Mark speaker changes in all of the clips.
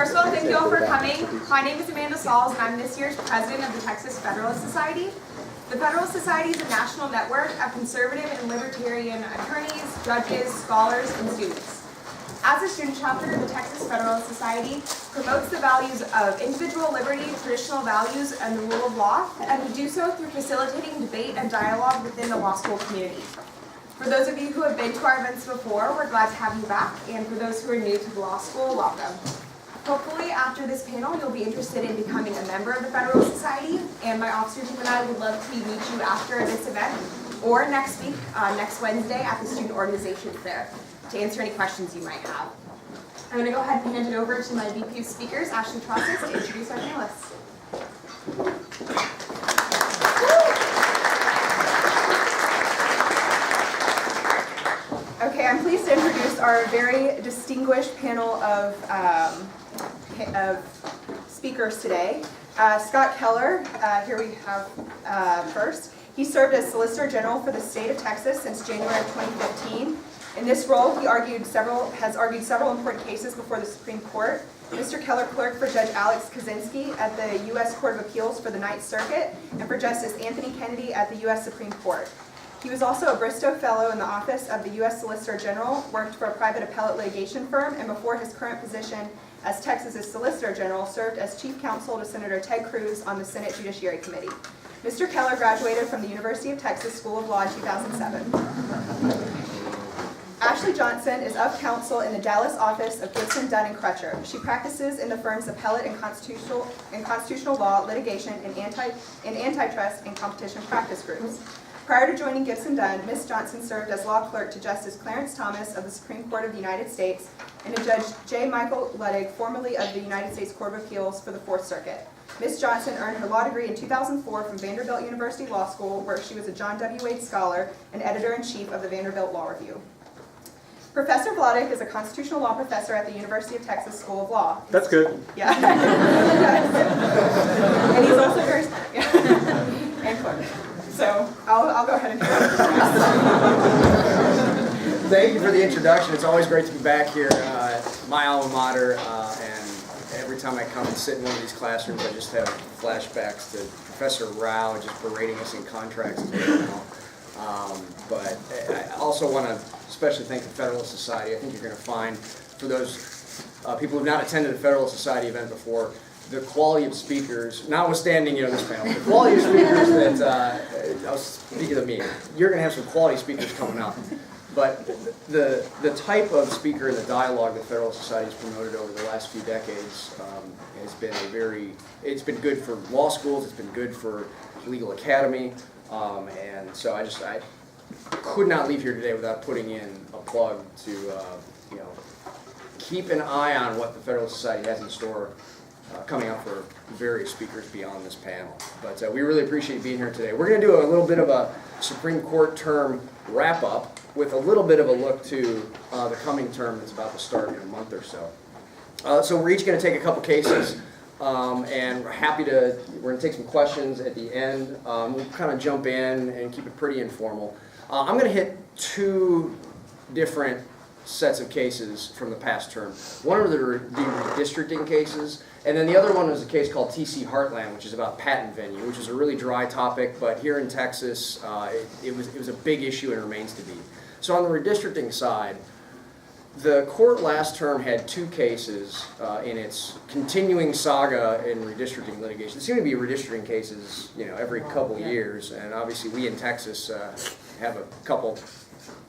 Speaker 1: First of all, thank you all for coming. My name is Amanda Sauls, and I'm this year's president of the Texas Federalist Society. The Federalist Society is a national network of conservative and libertarian attorneys, judges, scholars, and students. As a student chapter, the Texas Federalist Society promotes the values of individual liberty, traditional values, and the rule of law, and we do so through facilitating debate and dialogue within the law school community. For those of you who have been to our events before, we're glad to have you back, and for those who are new to the law school, welcome. Hopefully, after this panel, you'll be interested in becoming a member of the Federalist Society, and my officer team and I would love to meet you after this event, or next week, next Wednesday, at the Student Organization Fair, to answer any questions you might have. I'm going to go ahead and hand it over to my VP of Speakers, Ashley Trosses, to introduce our panelists. Okay, I'm pleased to introduce our very distinguished panel of speakers today. Scott Keller, here we have first. He served as Solicitor General for the state of Texas since January of 2015. In this role, he has argued several important cases before the Supreme Court. Mr. Keller clerked for Judge Alex Kaczynski at the U.S. Court of Appeals for the Ninth Circuit and for Justice Anthony Kennedy at the U.S. Supreme Court. He was also a Bristow Fellow in the Office of the U.S. Solicitor General, worked for a private appellate litigation firm, and before his current position as Texas's Solicitor General, served as Chief Counsel to Senator Ted Cruz on the Senate Judiciary Committee. Mr. Keller graduated from the University of Texas School of Law in 2007. Ashley Johnson is of counsel in the Dallas office of Gibson, Dunn & Crutcher. She practices in the firm's appellate and constitutional law, litigation, and antitrust and competition practice groups. Prior to joining Gibson Dunn, Ms. Johnson served as law clerk to Justice Clarence Thomas of the Supreme Court of the United States and to Judge J. Michael Ludwig, formerly of the United States Court of Appeals for the Fourth Circuit. Ms. Johnson earned her law degree in 2004 from Vanderbilt University Law School, where she was a John W. Wade Scholar and editor-in-chief of the Vanderbilt Law Review. Professor Vladeck is a constitutional law professor at the University of Texas School of Law.
Speaker 2: That's good.
Speaker 1: Yeah. And he's also very smart. Yeah. And clerk. So I'll go ahead and
Speaker 3: Thank you for the introduction. It's always great to be back here at my alma mater, and every time I come and sit in one of these classrooms, I just have flashbacks to Professor Rao just berating us in contracts. But I also want to especially thank the Federalist Society. I think you're going to find, for those people who have not attended a Federalist Society event before, the quality of speakers, notwithstanding this panel, the quality of speakers that, I was speaking of me, you're going to have some quality speakers coming up. But the type of speaker and the dialogue that Federalist Society has promoted over the last few decades has been it's been good for law schools, it's been good for legal academy, and so I could not leave here today without putting in a plug to keep an eye on what the Federalist Society has in store coming up for various speakers beyond this panel. But we really appreciate being here today. We're going to do a little bit of a Supreme Court term wrap-up with a little bit of a look to the coming term that's about to start in a month or so. So we're each going to take a couple cases, and we're going to take some questions at the end. We'll kind of jump in and keep it pretty informal. I'm going to hit two different sets of cases from the past term. One of the redistricting cases, and then the other one was a case called TC Heartland, which is about patent venue, which is a really dry topic, but here in Texas, it was a big issue and remains to be. So on the redistricting side, the court last term had two cases in its continuing saga in redistricting litigation. There seem to be redistricting cases, every couple years, and obviously we in Texas have a couple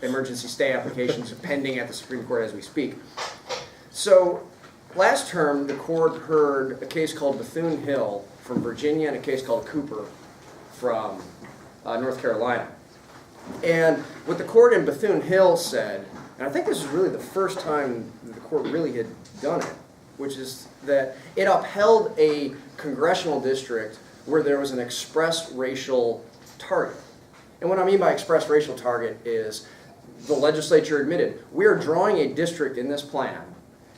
Speaker 3: emergency stay applications pending at the Supreme Court as we speak. So last term, the court heard a case called Bethune-Hill from Virginia and a case called Cooper from North Carolina. And what the court in Bethune-Hill said, and I think this is really the first time the court really had done it, which is that it upheld a congressional district where there was an express racial target. And what I mean by express racial target is the legislature admitted, we are drawing a district in this plan,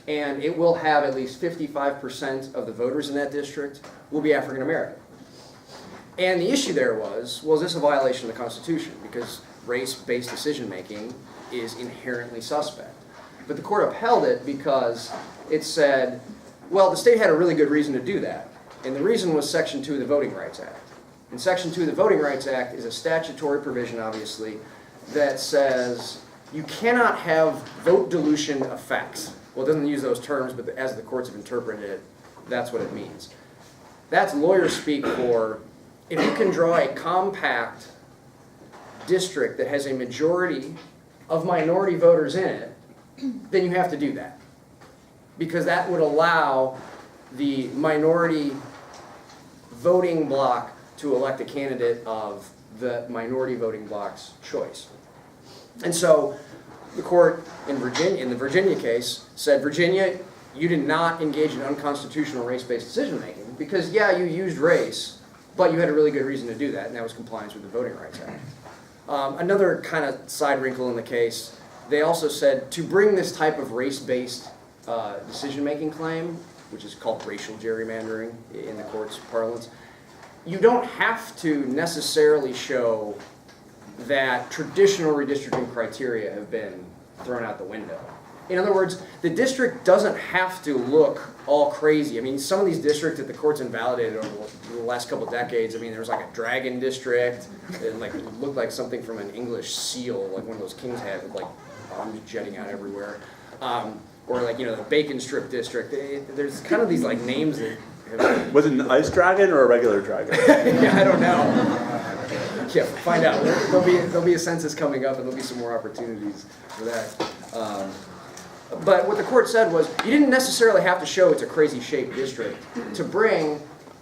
Speaker 3: and it will have at least 55% of the voters in that district will be African American. And the issue there was this a violation of the Constitution? Because race-based decision-making is inherently suspect. But the court upheld it because it said Well, the state had a really good reason to do that, and the reason was Section 2 of the Voting Rights Act. And Section 2 of the Voting Rights Act is a statutory provision, obviously, that says you cannot have vote dilution effects. Well, it doesn't use those terms, but as the courts have interpreted it, that's what it means. That's lawyer speak for if you can draw a compact district that has a majority of minority voters in it, then you have to do that. Because that would allow the minority voting bloc to elect a candidate of the minority voting bloc's choice. And so the court in the Virginia case said, Virginia, you did not engage in unconstitutional race-based decision-making because, yeah, you used race, but you had a really good reason to do that, and that was compliance with the Voting Rights Act. Another kind of side wrinkle in the case, they also said to bring this type of race-based decision-making claim, which is called racial gerrymandering in the court's parlance, you don't have to necessarily show that traditional redistricting criteria have been thrown out the window. In other words, the district doesn't have to look all crazy. I mean, some of these districts that the court's invalidated over the last couple of decades, I mean, there was like a dragon district, and like it looked like something from an English seal, like one of those kings had with like arms jetting out everywhere. Or like, you know, the bacon strip district. There's kind of these like names that have...
Speaker 2: Was it an ice dragon or a regular dragon?
Speaker 3: Yeah, I don't know. Yeah, find out. There'll be a census coming up, and there'll be some more opportunities for that. But what the court said was, you didn't necessarily have to show it's a crazy shaped district to bring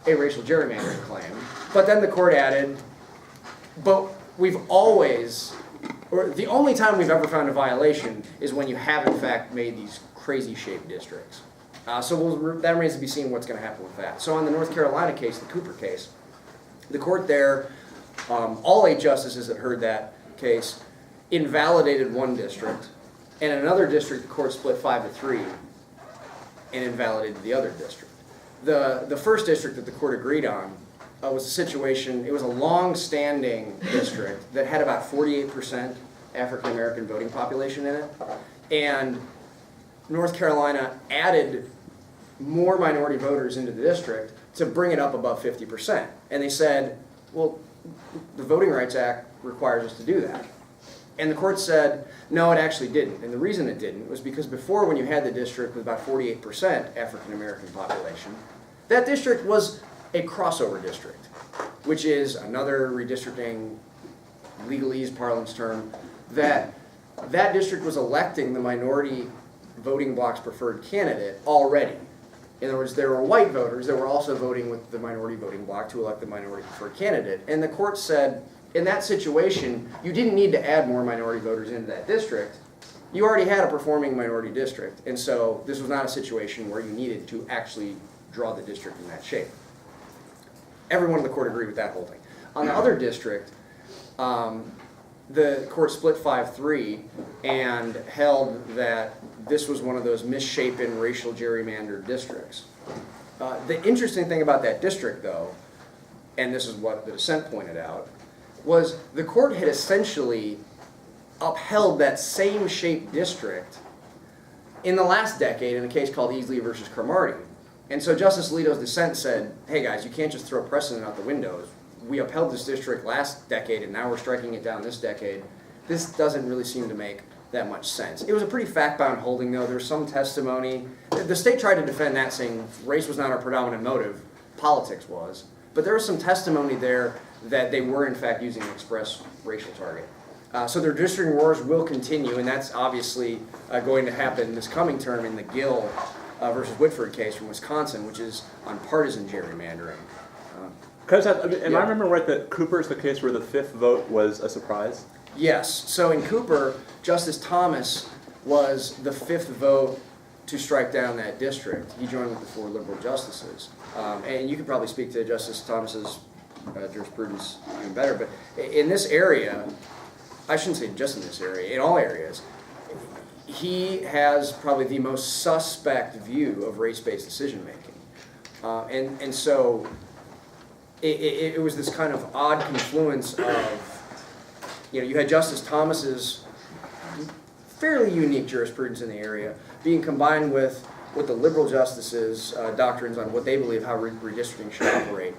Speaker 3: a racial gerrymandering claim. But then the court added, but we've always, or the only time we've ever found a violation is when you have in fact made these crazy shaped districts. So that remains to be seen what's going to happen with that. So on the North Carolina case, the Cooper case, the court there, all 8 justices that heard that case invalidated one district, and in another district the court split 5-3 and invalidated the other district. The first district that the court agreed on was a situation, it was a long-standing district that had about 48% African American voting population in it, and North Carolina added more minority voters into the district to bring it up above 50%. And they said, well, the Voting Rights Act requires us to do that. And the court said, no, it actually didn't. And the reason it didn't was because before, when you had the district with about 48% African American population, that district was a crossover district, which is another redistricting legalese parlance term, that district was electing the minority voting bloc's preferred candidate already. In other words, there were white voters that were also voting with the minority voting bloc to elect the minority preferred candidate. And the court said, in that situation, you didn't need to add more minority voters into that district. You already had a performing minority district. And so this was not a situation where you needed to actually draw the district in that shape. Everyone in the court agreed with that whole thing. On the other district, the court split 5-3 and held that this was one of those misshapen racial gerrymandered districts. The interesting thing about that district, though, and this is what the dissent pointed out, was the court had essentially upheld that same shaped district in the last decade in a case called Easley versus Cromartie. And so Justice Alito's dissent said, hey guys, you can't just throw precedent out the windows. We upheld this district last decade and now we're striking it down this decade. This doesn't really seem to make that much sense. It was a pretty fact-bound holding, though. There was some testimony. The state tried to defend that, saying race was not our predominant motive, politics was. But there was some testimony there that they were in fact using an express racial target. So their districting wars will continue, and that's obviously going to happen this coming term in the Gill versus Whitford case from Wisconsin, which is on partisan gerrymandering.
Speaker 2: Am I remembering right that Cooper's the case where the 5th vote was a surprise?
Speaker 3: Yes. So in Cooper, Justice Thomas was the 5th vote to strike down that district. He joined with the 4 liberal justices. And you could probably speak to Justice Thomas's jurisprudence even better. But in this area, I shouldn't say just in this area, in all areas, he has probably the most suspect view of race-based decision-making. And so it was this kind of odd confluence of, you had Justice Thomas's fairly unique jurisprudence in the area being combined with what the liberal justices' doctrines on what they believe how redistricting should operate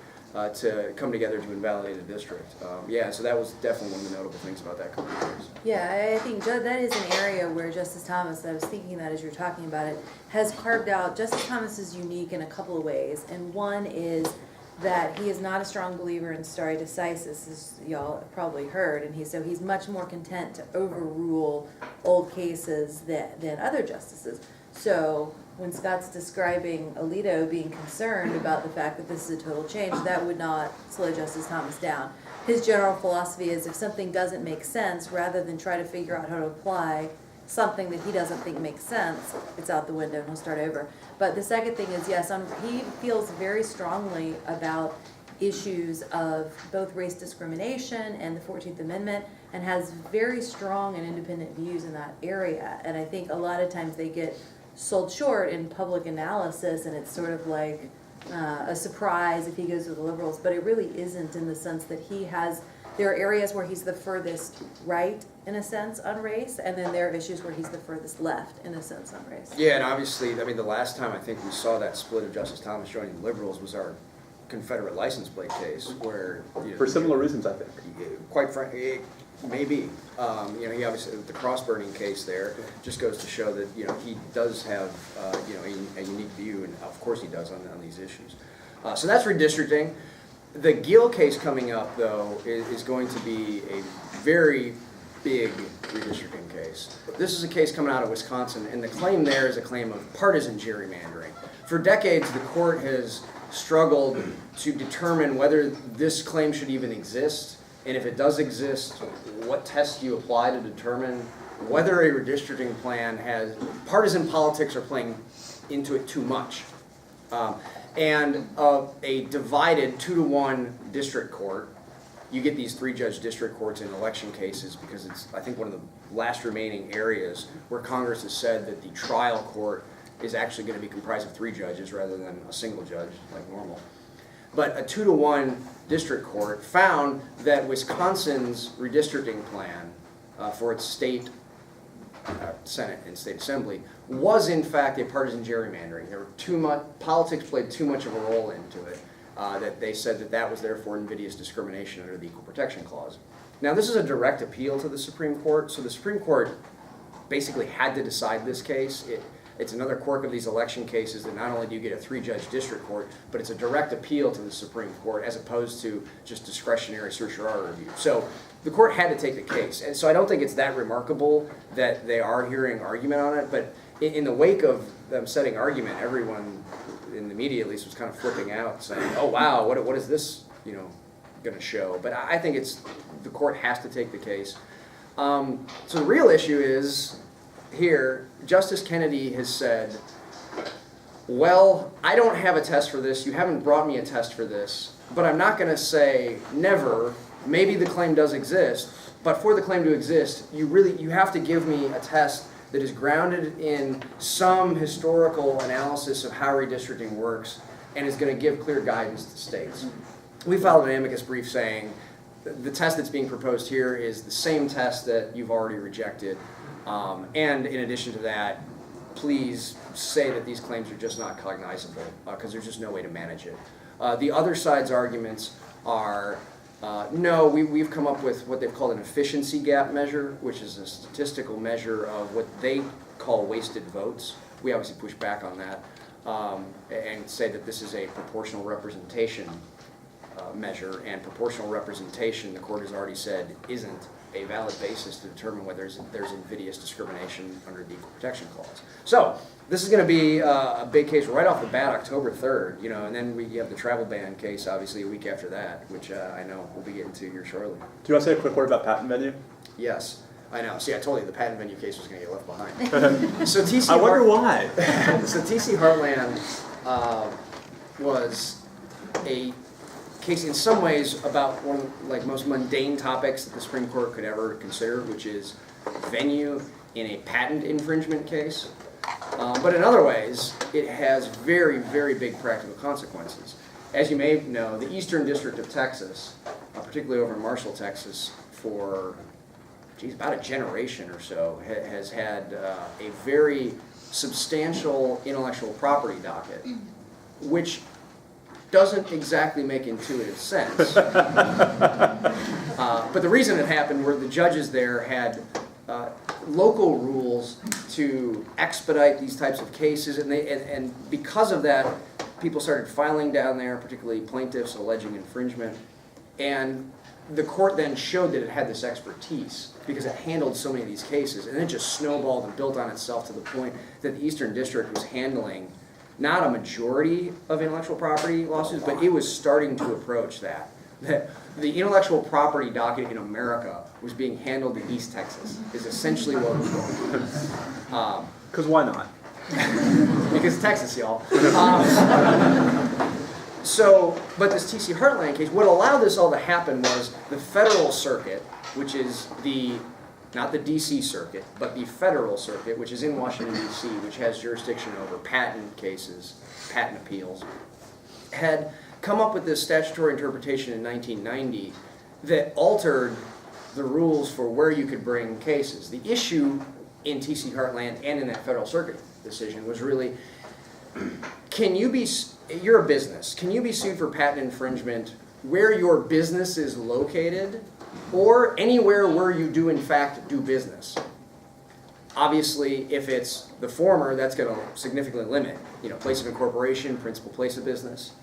Speaker 3: to come together to invalidate a district. Yeah, so that was definitely one of the notable things about that couple of years.
Speaker 4: Yeah, I think that is an area where Justice Thomas, I was thinking that as you're talking about it, has carved out. Justice Thomas is unique in a couple of ways, and one is that he is not a strong believer in stare decisis, as y'all have probably heard, and he's much more content to overrule old cases than other justices. So when Scott's describing Alito being concerned about the fact that this is a total change, that would not slow Justice Thomas down. His general philosophy is if something doesn't make sense, rather than try to figure out how to apply something that he doesn't think makes sense, it's out the window and he'll start over. But the second thing is, yes, he feels very strongly about issues of both race discrimination and the 14th Amendment, and has very strong and independent views in that area. And I think a lot of times they get sold short in public analysis, and it's sort of like a surprise if he goes with the liberals, but it really isn't, in the sense that there are areas where he's the furthest right, in a sense, on race, and then there are issues where he's the furthest left, in a sense, on race.
Speaker 3: Yeah, and obviously, I mean, the last time I think we saw that split of Justice Thomas joining the liberals was our Confederate license plate case, where
Speaker 2: For similar reasons, I think.
Speaker 3: quite frankly, maybe. He obviously, the cross-burning case there just goes to show that, he does have, a unique view, and of course he does on these issues. So that's redistricting. The Gill case coming up, though, is going to be a very big redistricting case. This is a case coming out of Wisconsin, and the claim there is a claim of partisan gerrymandering. For decades, the court has struggled to determine whether this claim should even exist, and if it does exist, what tests do you apply to determine whether a redistricting plan has partisan politics are playing into it too much. And a divided 2-to-1 district court, you get these 3-judge district courts in election cases because it's, I think, one of the last remaining areas where Congress has said that the trial court is actually going to be comprised of 3 judges rather than a single judge like normal. But a 2-to-1 district court found that Wisconsin's redistricting plan for its state Senate and state assembly was in fact a partisan gerrymandering. There were politics played too much of a role into it, that they said that was therefore invidious discrimination under the Equal Protection Clause. Now this is a direct appeal to the Supreme Court, so the Supreme Court basically had to decide this case. It's another quirk of these election cases that not only do you get a 3-judge district court, but it's a direct appeal to the Supreme Court as opposed to just discretionary certiorari review. So the court had to take the case. And so I don't think it's that remarkable that they are hearing argument on it, but in the wake of them setting argument, everyone in the media at least was kind of flipping out saying, oh wow, what is this going to show? But I think the court has to take the case. So the real issue is, here, Justice Kennedy has said, well, I don't have a test for this, you haven't brought me a test for this, but I'm not going to say never, maybe the claim does exist, but for the claim to exist, you have to give me a test that is grounded in some historical analysis of how redistricting works and is going to give clear guidance to states. We filed an amicus brief saying the test that's being proposed here is the same test that you've already rejected. And in addition to that, please say that these claims are just not cognizable because there's just no way to manage it. The other side's arguments are, no, we've come up with what they've called an efficiency gap measure, which is a statistical measure of what they call wasted votes. We obviously push back on that and say that this is a proportional representation measure, and proportional representation, the court has already said, isn't a valid basis to determine whether there's invidious discrimination under the Equal Protection Clause. So this is going to be a big case right off the bat, October 3rd, and then we have the travel ban case, obviously, a week after that, which I know we'll be getting to here shortly.
Speaker 2: Do you want to say a quick word about patent venue?
Speaker 3: Yes, I know. See, I told you the patent venue case was going to get left behind. So TC
Speaker 2: I wonder why.
Speaker 3: So TC Heartland was a case in some ways about one of the most mundane topics that the Supreme Court could ever consider, which is venue in a patent infringement case. But in other ways, it has very, very big practical consequences. As you may know, the Eastern District of Texas, particularly over in Marshall, Texas, for about a generation or so, has had a very substantial intellectual property docket, which doesn't exactly make intuitive sense. But the reason it happened were the judges there had local rules to expedite these types of cases, and because of that, people started filing down there, particularly plaintiffs alleging infringement, and the court then showed that it had this expertise because it handled so many of these cases, and it just snowballed and built on itself to the point that the Eastern District was handling not a majority of intellectual property lawsuits, but it was starting to approach that. That the intellectual property docket in America was being handled in East Texas, is essentially what was going on.
Speaker 2: Because why not?
Speaker 3: Because Texas, y'all. But this T.C. Heartland case, what allowed this all to happen was the Federal Circuit, which is not the D.C. Circuit, but the Federal Circuit, which is in Washington, D.C., which has jurisdiction over patent cases, patent appeals, had come up with this statutory interpretation in 1990 that altered the rules for where you could bring cases. The issue in T.C. Heartland and in that Federal Circuit decision was really, you're a business, can you be sued for patent infringement where your business is located or anywhere where you do in fact do business? Obviously, if it's the former, that's going to significantly limit, place of incorporation, principal place of business.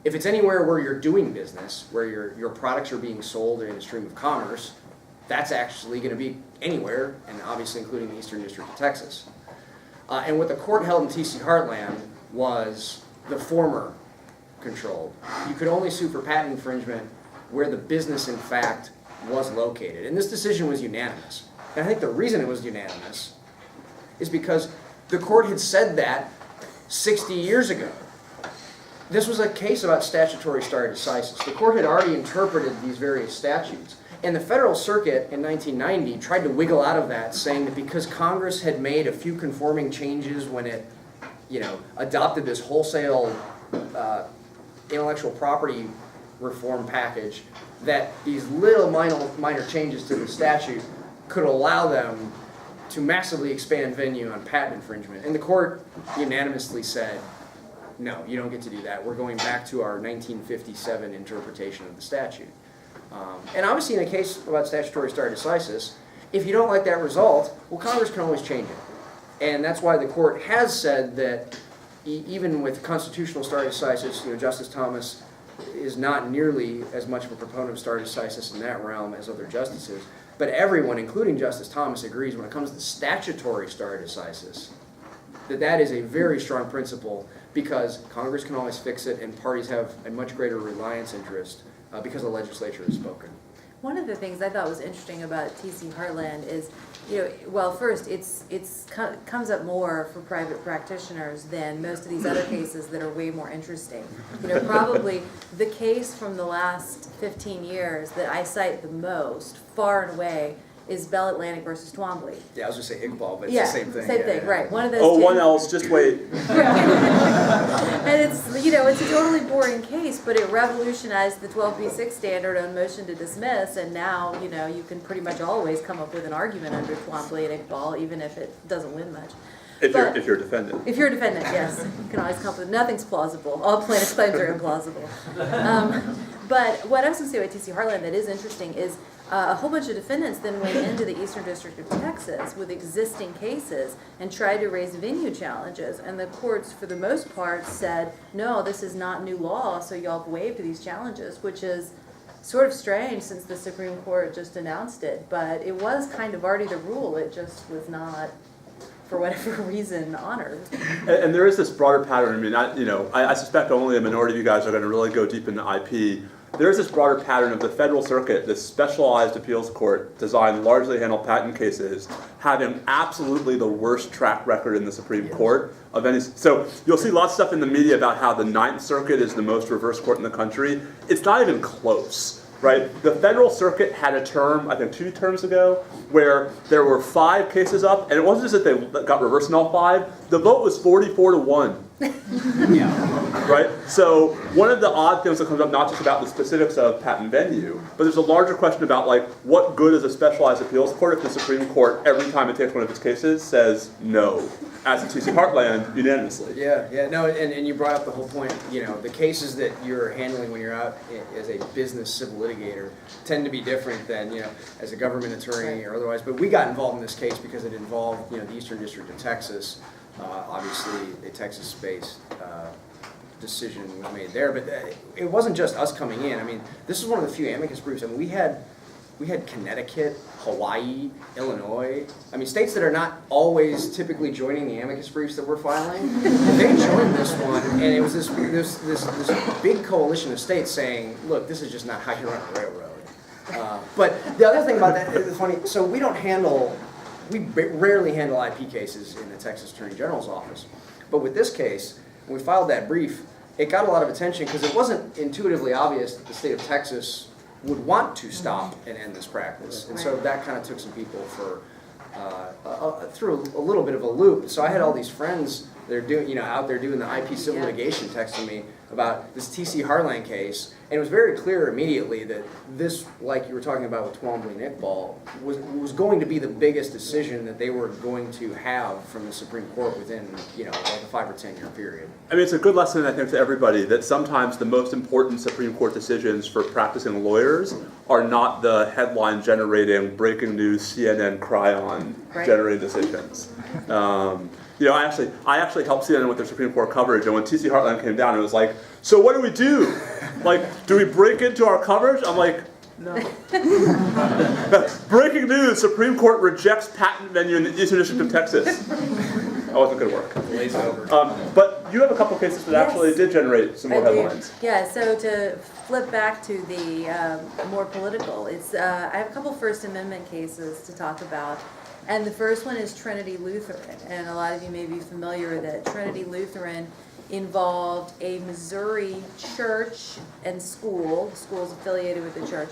Speaker 3: If it's anywhere where you're doing business, where your products are being sold in a stream of commerce, that's actually going to be anywhere, and obviously including the Eastern District of Texas. And what the court held in T.C. Heartland was the former controlled. You could only sue for patent infringement where the business, in fact, was located. And this decision was unanimous. And I think the reason it was unanimous is because the court had said that 60 years ago. This was a case about statutory stare decisis. The court had already interpreted these various statutes. And the Federal Circuit in 1990 tried to wiggle out of that, saying that because Congress had made a few conforming changes when it, adopted this wholesale intellectual property reform package, that these little minor changes to the statute could allow them to massively expand venue on patent infringement. And the court unanimously said, no, you don't get to do that. We're going back to our 1957 interpretation of the statute. And obviously in a case about statutory stare decisis, if you don't like that result, well, Congress can always change it. And that's why the court has said that even with constitutional stare decisis, Justice Thomas is not nearly as much of a proponent of stare decisis in that realm as other justices. But everyone, including Justice Thomas, agrees when it comes to statutory stare decisis, that is a very strong principle because Congress can always fix it and parties have a much greater reliance interest because the legislature has spoken.
Speaker 4: One of the things I thought was interesting about T.C. Heartland is, first, it's comes up more for private practitioners than most of these other cases that are way more interesting. Probably the case from the last 15 years that I cite the most, far and away, is Bell Atlantic versus Twombly.
Speaker 3: Yeah, I was going to say Iqbal, but it's
Speaker 4: Yeah,
Speaker 3: the same thing.
Speaker 4: Same thing, right. One of those
Speaker 2: Oh,
Speaker 4: two.
Speaker 2: one else, just wait.
Speaker 4: And it's, it's a totally boring case, but it revolutionized the 12b6 standard on motion to dismiss, and now, you can pretty much always come up with an argument under Twombly and Iqbal, even if it doesn't win much.
Speaker 2: If you're a defendant.
Speaker 4: If you're a defendant, yes. You can always come up with, nothing's plausible. All plaintiff's claims are implausible. But what I was going to say about T.C. Heartland that is interesting is a whole bunch of defendants then went into the Eastern District of Texas with existing cases and tried to raise venue challenges. And the courts, for the most part, said, no, this is not new law, so y'all have waived these challenges, which is sort of strange since the Supreme Court just announced it. But it was kind of already the rule. It just was not, for whatever reason, honored.
Speaker 2: And there is this broader pattern. I mean, I suspect only a minority of you guys are going to really go deep into IP. There is this broader pattern of the Federal Circuit, this specialized appeals court designed largely to handle patent cases, having absolutely the worst track record in the Supreme Court of any. So you'll see lots of stuff in the media about how the Ninth Circuit is the most reverse court in the country. It's not even close. Right? The Federal Circuit had a term, I think 2 terms ago, where there were 5 cases up, and it wasn't just that they got reversed in all 5. The vote was 44-1
Speaker 3: Yeah.
Speaker 2: right? So one of the odd things that comes up, not just about the specifics of patent venue, but there's a larger question about like what good is a specialized appeals court if the Supreme Court, every time it takes one of its cases, says no, as in TC Heartland, unanimously.
Speaker 3: Yeah, no, and you brought up the whole point, the cases that you're handling when you're out as a business civil litigator tend to be different than, as a government attorney or otherwise, but we got involved in this case because it involved, the Eastern District of Texas, obviously a Texas-based decision was made there, but it wasn't just us coming in. I mean, this is one of the few amicus briefs. I mean, we had Connecticut, Hawaii, Illinois. I mean, states that are not always typically joining the amicus briefs that we're filing. They joined this one, and it was this big coalition of states saying, "Look, this is just not how you run a railroad." But the other thing about that is funny. So we rarely handle IP cases in the Texas Attorney General's office. But with this case, when we filed that brief, it got a lot of attention because it wasn't intuitively obvious that the state of Texas would want to stop and end this practice. And so that kind of took some people through a little bit of a loop. So I had all these friends that are doing, out there doing the IP civil litigation texting me about this TC Harlan case. And it was very clear immediately that this, like you were talking about with Twombly and Iqbal, was going to be the biggest decision that they were going to have from the Supreme Court within, like a 5 or 10 year period.
Speaker 2: I mean, it's a good lesson, I think, to everybody that sometimes the most important Supreme Court decisions for practicing lawyers are not the headline-generating, breaking news, CNN cryon-generated decisions. I actually helped CNN with their Supreme Court coverage, and when TC Heartland came down, it was like, so what do we do? Like, do we break into our coverage? I'm like, no. Breaking news, Supreme Court rejects patent venue in the Eastern District of Texas. That wasn't going to work.
Speaker 3: Lays over.
Speaker 2: But you have a couple cases that actually did generate some more headlines.
Speaker 4: Yeah, so to flip back to the more political, I have a couple First Amendment cases to talk about. And the first one is Trinity Lutheran. And a lot of you may be familiar that Trinity Lutheran involved a Missouri church and school. The school is affiliated with the church.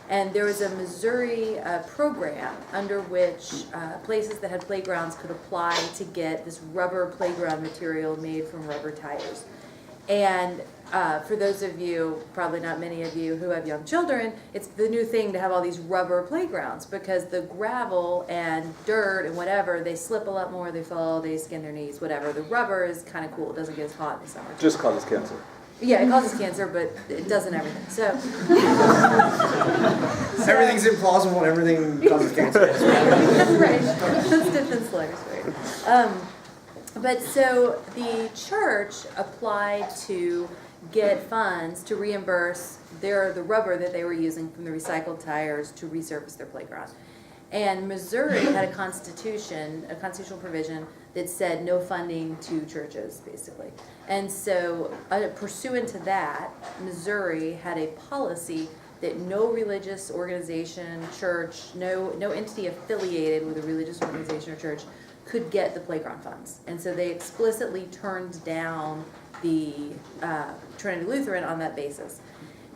Speaker 4: And there was a Missouri program under which places that had playgrounds could apply to get this rubber playground material made from rubber tires. And for those of you, probably not many of you who have young children, it's the new thing to have all these rubber playgrounds because the gravel and dirt and whatever, they slip a lot more, they fall, they skin their knees, whatever. The rubber is kind of cool. It doesn't get as hot in the summer.
Speaker 2: Just causes cancer.
Speaker 4: Yeah, it causes cancer, but it doesn't everything. So
Speaker 3: Everything's implausible and everything causes cancer.
Speaker 4: right. That's different slurs, right? But so the church applied to get funds to reimburse the rubber that they were using from the recycled tires to resurface their playground. And Missouri had a constitutional provision that said no funding to churches, basically. And so pursuant to that, Missouri had a policy that no religious organization, church, no entity affiliated with a religious organization or church could get the playground funds. And so they explicitly turned down the Trinity Lutheran on that basis.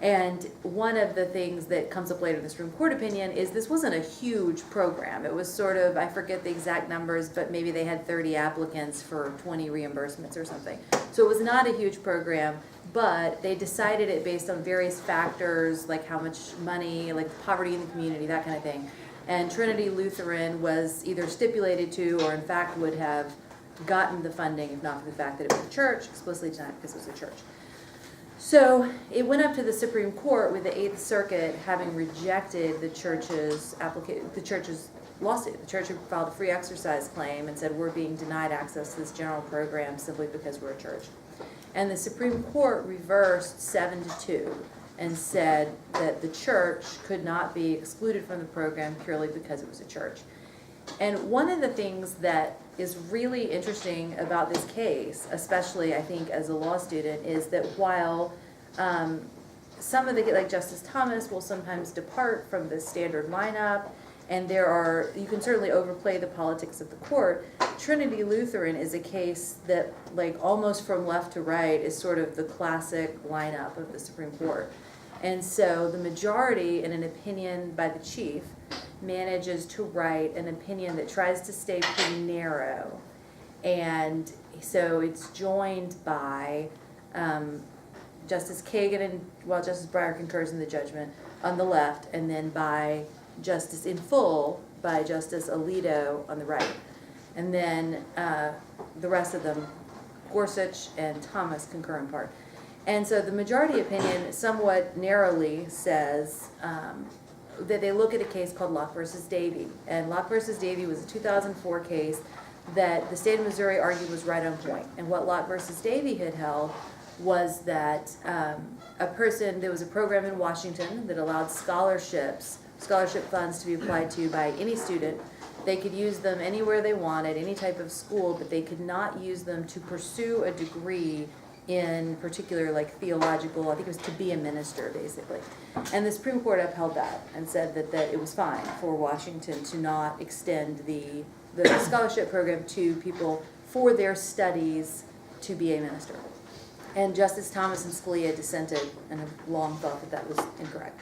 Speaker 4: And one of the things that comes up later in the Supreme Court opinion is this wasn't a huge program. It was sort of, I forget the exact numbers, but maybe they had 30 applicants for 20 reimbursements or something. So it was not a huge program, but they decided it based on various factors, like how much money, like poverty in the community, that kind of thing. And Trinity Lutheran was either stipulated to or in fact would have gotten the funding if not for the fact that it was a church, explicitly denied because it was a church. So it went up to the Supreme Court with the Eighth Circuit having rejected the church's lawsuit. The church had filed a free exercise claim and said we're being denied access to this general program simply because we're a church. And the Supreme Court reversed 7-2 and said that the church could not be excluded from the program purely because it was a church. And one of the things that is really interesting about this case, especially I think as a law student, is that while some of the, like Justice Thomas will sometimes depart from the standard lineup, and you can certainly overplay the politics of the court, Trinity Lutheran is a case that, like almost from left to right, is sort of the classic lineup of the Supreme Court. And so the majority, in an opinion by the chief, manages to write an opinion that tries to stay pretty narrow And so it's joined by Justice Kagan and, well, Justice Breyer concurs in the judgment on the left, and then by Justice in full by Justice Alito on the right. And then the rest of them, Gorsuch and Thomas, concur in part. And so the majority opinion somewhat narrowly says that they look at a case called Locke versus Davey. And Locke versus Davey was a 2004 case that the state of Missouri argued was right on point. And what Locke versus Davey had held was that there was a program in Washington that allowed scholarship funds to be applied to by any student. They could use them anywhere they wanted, any type of school, but they could not use them to pursue a degree in particular, like theological, I think it was to be a minister, basically. And the Supreme Court upheld that and said that it was fine for Washington to not extend the scholarship program to people for their studies to be a minister. And Justice Thomas and Scalia dissented and have long thought that that was incorrect.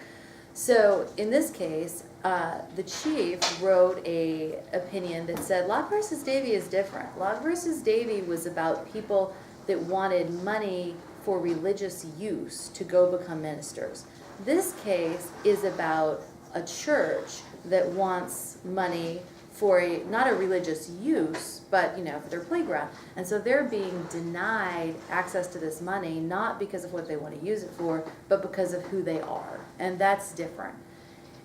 Speaker 4: So in this case, the chief wrote a opinion that said Locke versus Davey is different. Locke versus Davey was about people that wanted money for religious use to go become ministers. This case is about a church that wants money for not a religious use, but for their playground. And so they're being denied access to this money, not because of what they want to use it for, but because of who they are. And that's different.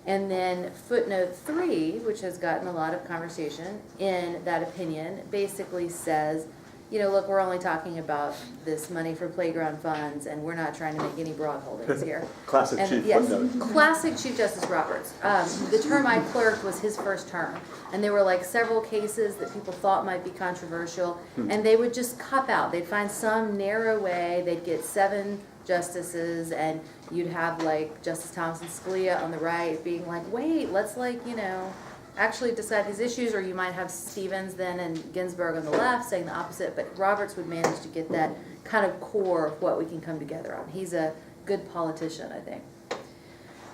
Speaker 4: And then footnote 3, which has gotten a lot of conversation in that opinion, basically says, look, we're only talking about this money for playground funds, and we're not trying to make any broad holdings here.
Speaker 2: Classic
Speaker 4: And
Speaker 2: Chief
Speaker 4: yes, classic Chief Justice Roberts. The term I clerked was his first term, and there were like several cases that people thought might be controversial, and they would just cop out. They'd find some narrow way. They'd get 7 justices, and you'd have like Justice Thomas and Scalia on the right being like, wait, let's actually decide these issues, or you might have Stevens then and Ginsburg on the left saying the opposite, but Roberts would manage to get that kind of core of what we can come together on. He's a good politician, I think.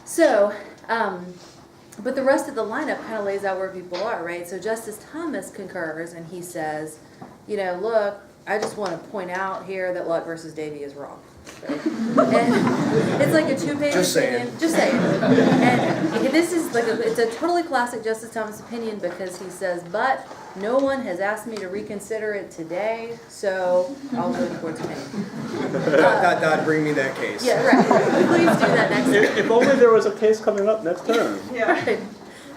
Speaker 4: So, but the rest of the lineup kind of lays out where people are, right? So Justice Thomas concurs, and he says, look, I just want to point out here that Locke versus Davey is wrong. Right? And it's like a 2-page opinion. Just saying. And this is it's a totally classic Justice Thomas opinion, because he says, but no one has asked me to reconsider it today, so I'll go to the court's opinion.
Speaker 3: Bring me that case.
Speaker 4: Yeah, right. Please do that next time.
Speaker 2: If only there was a case coming up next term.
Speaker 1: Yeah.
Speaker 4: Right.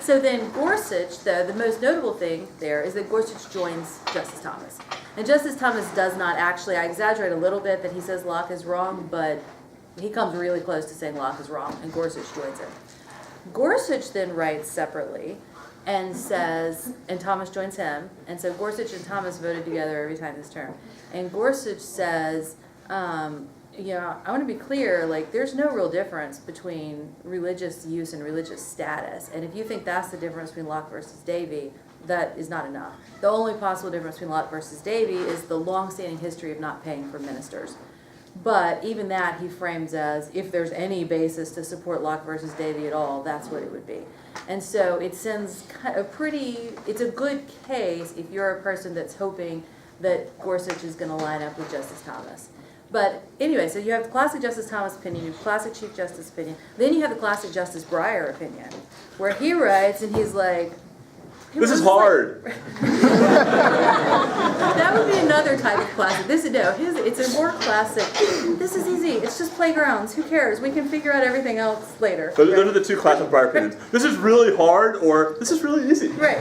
Speaker 4: So then Gorsuch, though, the most notable thing there is that Gorsuch joins Justice Thomas. And Justice Thomas does not actually, I exaggerate a little bit that he says Locke is wrong, but he comes really close to saying Locke is wrong, and Gorsuch joins him. Gorsuch then writes separately and says, and Thomas joins him, and so Gorsuch and Thomas voted together every time this term. And Gorsuch says, I want to be clear, there's no real difference between religious use and religious status. And if you think that's the difference between Locke versus Davey, that is not enough. The only possible difference between Locke versus Davey is the long-standing history of not paying for ministers. But even that he frames as, if there's any basis to support Locke versus Davey at all, that's what it would be. And so it sends it's a good case if you're a person that's hoping that Gorsuch is going to line up with Justice Thomas. But anyway, so you have the classic Justice Thomas opinion, you have classic Chief Justice opinion, then you have the classic Justice Breyer opinion, where he writes and he's like,
Speaker 2: This is hard.
Speaker 4: That would be another type of classic. It's a more classic. This is easy. It's just playgrounds. Who cares? We can figure out everything else later.
Speaker 2: Those are the 2 classic Breyer opinions. This is really hard, or this is really easy.
Speaker 4: Right.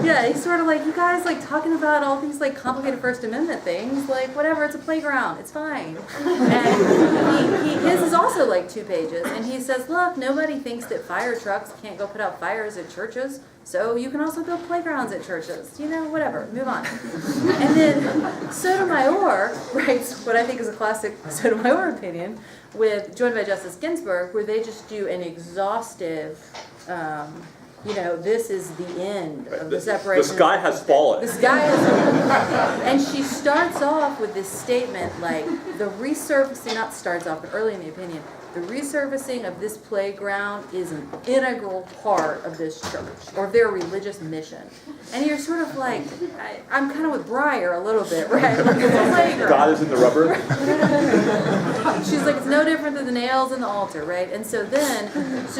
Speaker 4: Yeah, he's sort of like, you guys talking about all these complicated First Amendment things, whatever, it's a playground, it's fine. And his is also 2 pages, and he says, look, nobody thinks that fire trucks can't go put out fires at churches. So you can also build playgrounds at churches, whatever, move on. And then Sotomayor writes what I think is a classic Sotomayor opinion, joined by Justice Ginsburg, where they just do an exhaustive, this is the end of the separation.
Speaker 2: The sky has fallen.
Speaker 4: The sky has fallen. And she starts off with this statement, the resurfacing, not starts off, but early in the opinion, the resurfacing of this playground is an integral part of this church or their religious mission. And you're sort of like, I'm kind of with Breyer a little bit, right? Like, it's a playground.
Speaker 2: God is in the rubber.
Speaker 4: She's like, it's no different than the nails in the altar, right? And so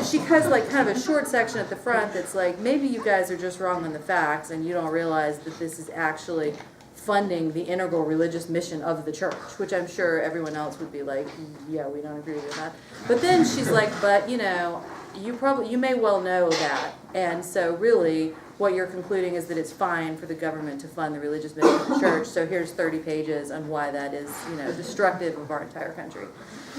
Speaker 4: she has like kind of a short section at the front that's like, maybe you guys are just wrong on the facts and you don't realize that this is actually funding the integral religious mission of the church, which I'm sure everyone else would be like, yeah, we don't agree with that. But then she's like, but you know, you may well know that. And so really what you're concluding is that it's fine for the government to fund the religious mission of the church. So here's 30 pages on why that is, you know, destructive of our entire country.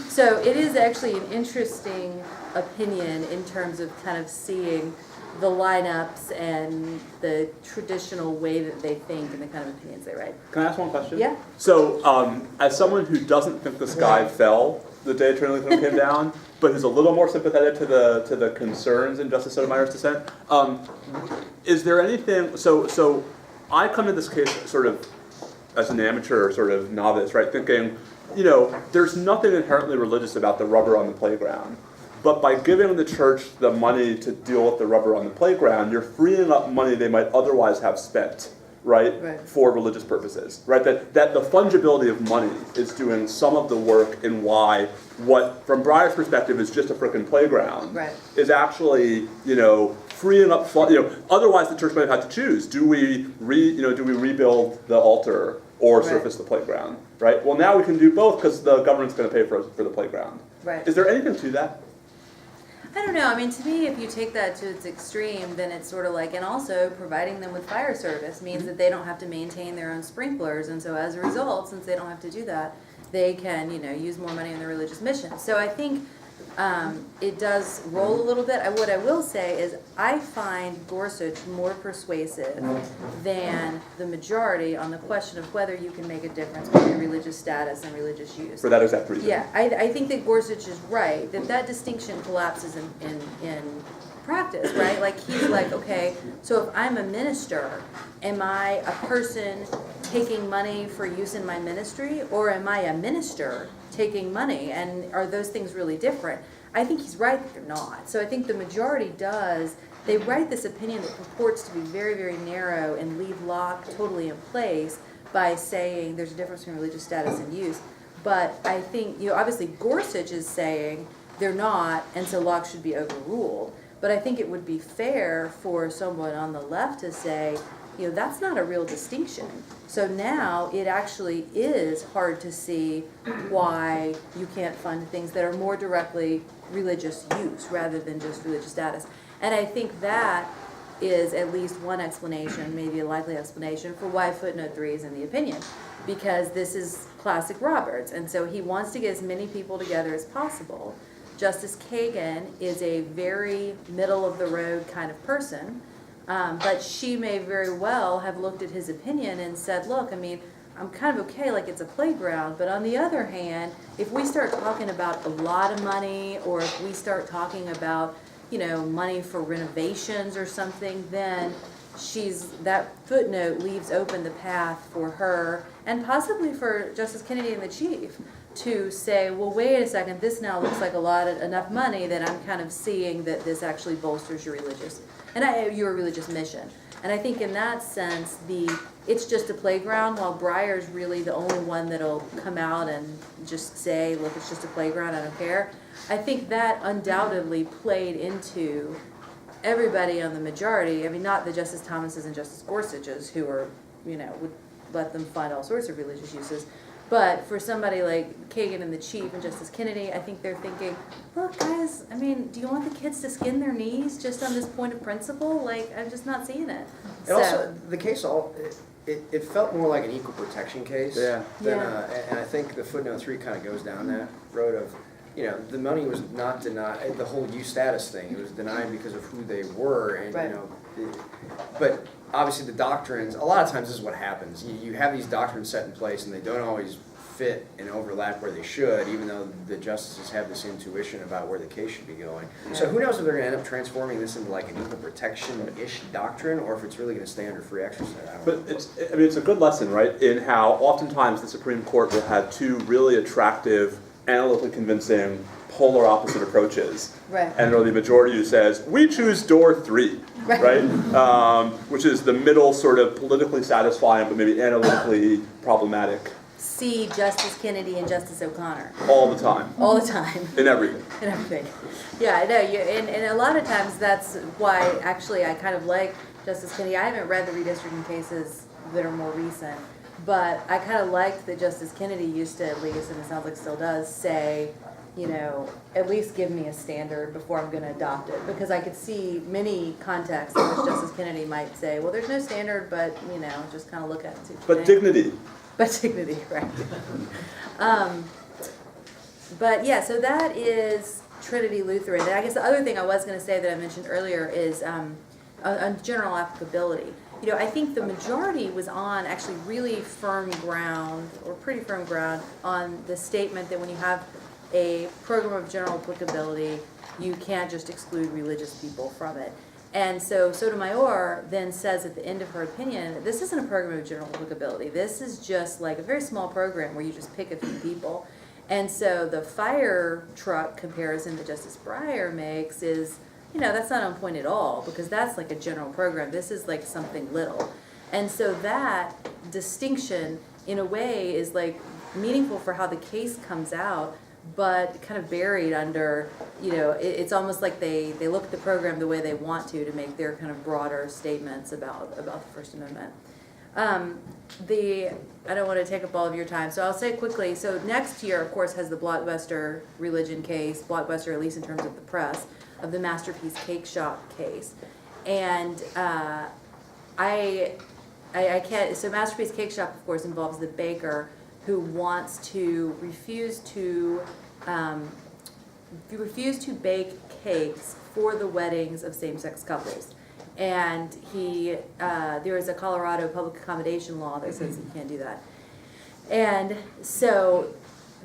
Speaker 4: So it is actually an interesting opinion in terms of kind of seeing the lineups and the traditional way that they think and the kind of opinions they write.
Speaker 2: Can I ask one question?
Speaker 4: Yeah.
Speaker 2: So, as someone who doesn't think the sky fell the day Trinity Limb came down, but is a little more sympathetic to the concerns in Justice Sotomayor's dissent, is there anything? So, I come to this case sort of as an amateur, sort of novice, right? Thinking, you know, there's nothing inherently religious about the rubber on the playground. But by giving the church the money to deal with the rubber on the playground, you're freeing up money they might otherwise have spent, right. For religious purposes, right? That the fungibility of money is doing some of the work in why what, from Breyer's perspective, is just a frickin' playground, is actually, you know, freeing up, otherwise the church might have had to choose. Do we rebuild the altar or surface the playground, right? Well, now we can do both because the government's going to pay for the playground.
Speaker 4: Right.
Speaker 2: Is there anything to that?
Speaker 4: I don't know. I mean, to me, if you take that to its extreme, then it's sort of like, and also providing them with fire service means that they don't have to maintain their own sprinklers. And so as a result, since they don't have to do that, they can, you know, use more money in their religious mission. So I think it does roll a little bit. What I will say is I find Gorsuch more persuasive than the majority on the question of whether you can make a difference between religious status and religious use.
Speaker 2: For that exact reason.
Speaker 4: Yeah, I think that Gorsuch is right, that distinction collapses in practice, right? Like he's like, okay, so if I'm a minister, am I a person taking money for use in my ministry, or am I a minister taking money, and are those things really different? I think he's right that they're not. So I think the majority does. They write this opinion that purports to be very, very narrow and leave Locke totally in place by saying there's a difference between religious status and use. But I think, you know, obviously Gorsuch is saying they're not, and so Locke should be overruled. But I think it would be fair for someone on the left to say, you know, that's not a real distinction. So now it actually is hard to see why you can't fund things that are more directly religious use rather than just religious status. And I think that is at least one explanation, maybe a likely explanation, for why footnote 3 is in the opinion. Because this is classic Roberts, and so he wants to get as many people together as possible. Justice Kagan is a very middle-of-the-road kind of person, but she may very well have looked at his opinion and said, look, I mean, I'm kind of okay, like it's a playground, but on the other hand, if we start talking about a lot of money, or if we start talking about, you know, money for renovations or something, then that footnote leaves open the path for her, and possibly for Justice Kennedy and the Chief, to say, well, wait a second, this now looks like enough money that I'm kind of seeing that this actually bolsters your religious mission. And I think in that sense, it's just a playground, while Breyer's really the only one that'll come out and just say, look, it's just a playground, I don't care. I think that undoubtedly played into everybody on the majority. I mean, not the Justice Thomases and Justice Gorsuches, who are, you know, would let them find all sorts of religious uses. But for somebody like Kagan and the Chief and Justice Kennedy, I think they're thinking, look, guys, I mean, do you want the kids to skin their knees just on this point of principle? Like, I'm just not seeing it.
Speaker 3: And also, the case it felt more like an equal protection case.
Speaker 2: Yeah.
Speaker 3: And I think the footnote 3 kind of goes down that road of, you know, the money was not denied, the whole use status thing, it was denied because of who they were, and, you know, but obviously the doctrines, a lot of times this is what happens. You have these doctrines set in place and they don't always fit and overlap where they should, even though the justices have this intuition about where the case should be going. So who knows if they're going to end up transforming this into like an equal protection-ish doctrine, or if it's really going to stay under free exercise.
Speaker 2: But it's a good lesson, right, in how oftentimes the Supreme Court will have two really attractive analytically convincing, polar opposite approaches.
Speaker 4: Right.
Speaker 2: And there'll be a majority who says, we choose door 3, right? Which is the middle sort of politically satisfying, but maybe analytically problematic.
Speaker 4: See Justice Kennedy and Justice O'Connor.
Speaker 2: All the time.
Speaker 4: All the time.
Speaker 2: In everything.
Speaker 4: And everything. Yeah, I know. And a lot of times that's why actually I kind of like Justice Kennedy. I haven't read the redistricting cases that are more recent, but I kind of liked that Justice Kennedy used to, at least, and it sounds like still does, say, you know, at least give me a standard before I'm going to adopt it. Because I could see many contexts in which Justice Kennedy might say, well, there's no standard, but, you know, just kind of look at it. See what you
Speaker 2: But
Speaker 4: think.
Speaker 2: dignity.
Speaker 4: But dignity, right. But yeah, so that is Trinity Lutheran. And I guess the other thing I was going to say that I mentioned earlier is on general applicability. You know, I think the majority was on actually really firm ground, or pretty firm ground, on the statement that when you have a program of general applicability, you can't just exclude religious people from it. And so Sotomayor then says at the end of her opinion, this isn't a program of general applicability. This is just like a very small program where you just pick a few people. And so the fire truck comparison that Justice Breyer makes is, you know, that's not on point at all, because that's like a general program. This is like something little. And so that distinction, in a way, is like meaningful for how the case comes out, but kind of buried under, you know, it's almost like they look at the program the way they want to make their kind of broader statements about the First Amendment. I don't want to take up all of your time, so I'll say quickly. So next year, of course, has the blockbuster religion case, blockbuster at least in terms of the press, of the Masterpiece Cake Shop case. And I can't, so Masterpiece Cake Shop, of course, involves the baker who wants to refuse to bake cakes for the weddings of same-sex couples. And there is a Colorado public accommodation law that says you can't do that. And so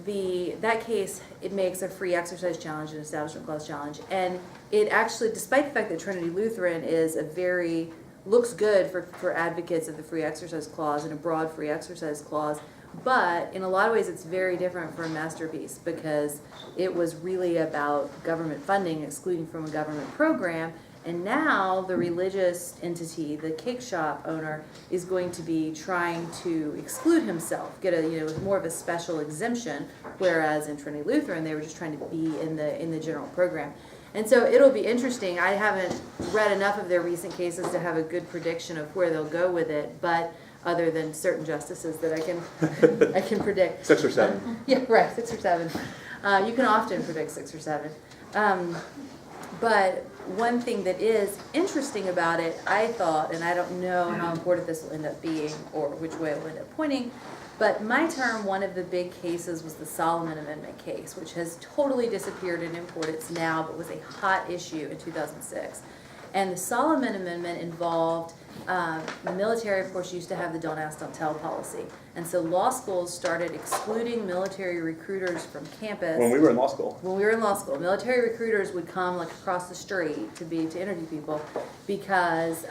Speaker 4: that case, it makes a free exercise challenge, an establishment clause challenge. And it actually, despite the fact that Trinity Lutheran is looks good for advocates of the free exercise clause and a broad free exercise clause, but in a lot of ways it's very different from Masterpiece, because it was really about government funding, excluding from a government program. And now the religious entity, the cake shop owner, is going to be trying to exclude himself, get more of a special exemption, whereas in Trinity Lutheran they were just trying to be in the general program. And so it'll be interesting. I haven't read enough of their recent cases to have a good prediction of where they'll go with it, but other than certain justices that I can predict.
Speaker 2: 6 or 7.
Speaker 4: Yeah, right, 6 or 7. You can often predict 6 or 7. But one thing that is interesting about it, I thought, and I don't know how important this will end up being or which way it will end up pointing, but my term, one of the big cases was the Solomon Amendment case, which has totally disappeared in importance now, but was a hot issue in 2006. And the Solomon Amendment involved, the military, of course, used to have the don't ask, don't tell policy. And so law schools started excluding military recruiters from campus.
Speaker 2: When we were in law school.
Speaker 4: When we were in law school, military recruiters would come like across the street to interview people, because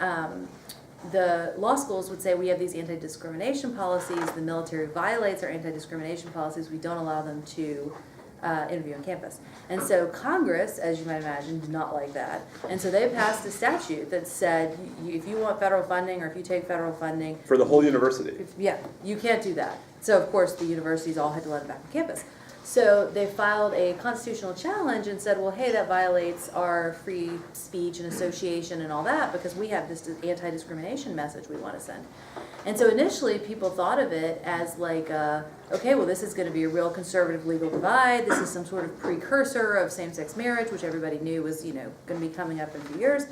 Speaker 4: the law schools would say, we have these anti-discrimination policies, the military violates our anti-discrimination policies, we don't allow them to interview on campus. And so Congress, as you might imagine, did not like that. And so they passed a statute that said, if you want federal funding, or if you take federal funding,
Speaker 2: For the whole university.
Speaker 4: you can't do that. So of course the universities all had to let them back on campus. So they filed a constitutional challenge and said, well, hey, that violates our free speech and association and all that, because we have this anti-discrimination message we want to send. And so initially people thought of it as like, okay, well, this is going to be a real conservative legal divide. This is some sort of precursor of same-sex marriage, which everybody knew was, going to be coming up in a few years.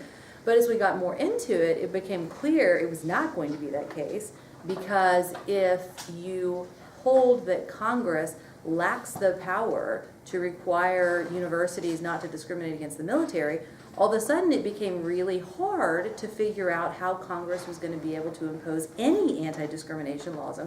Speaker 4: But as we got more into it, it became clear it was not going to be that case, because if you hold that Congress lacks the power to require universities not to discriminate against the military, all of a sudden it became really hard to figure out how Congress was going to be able to impose any anti-discrimination laws on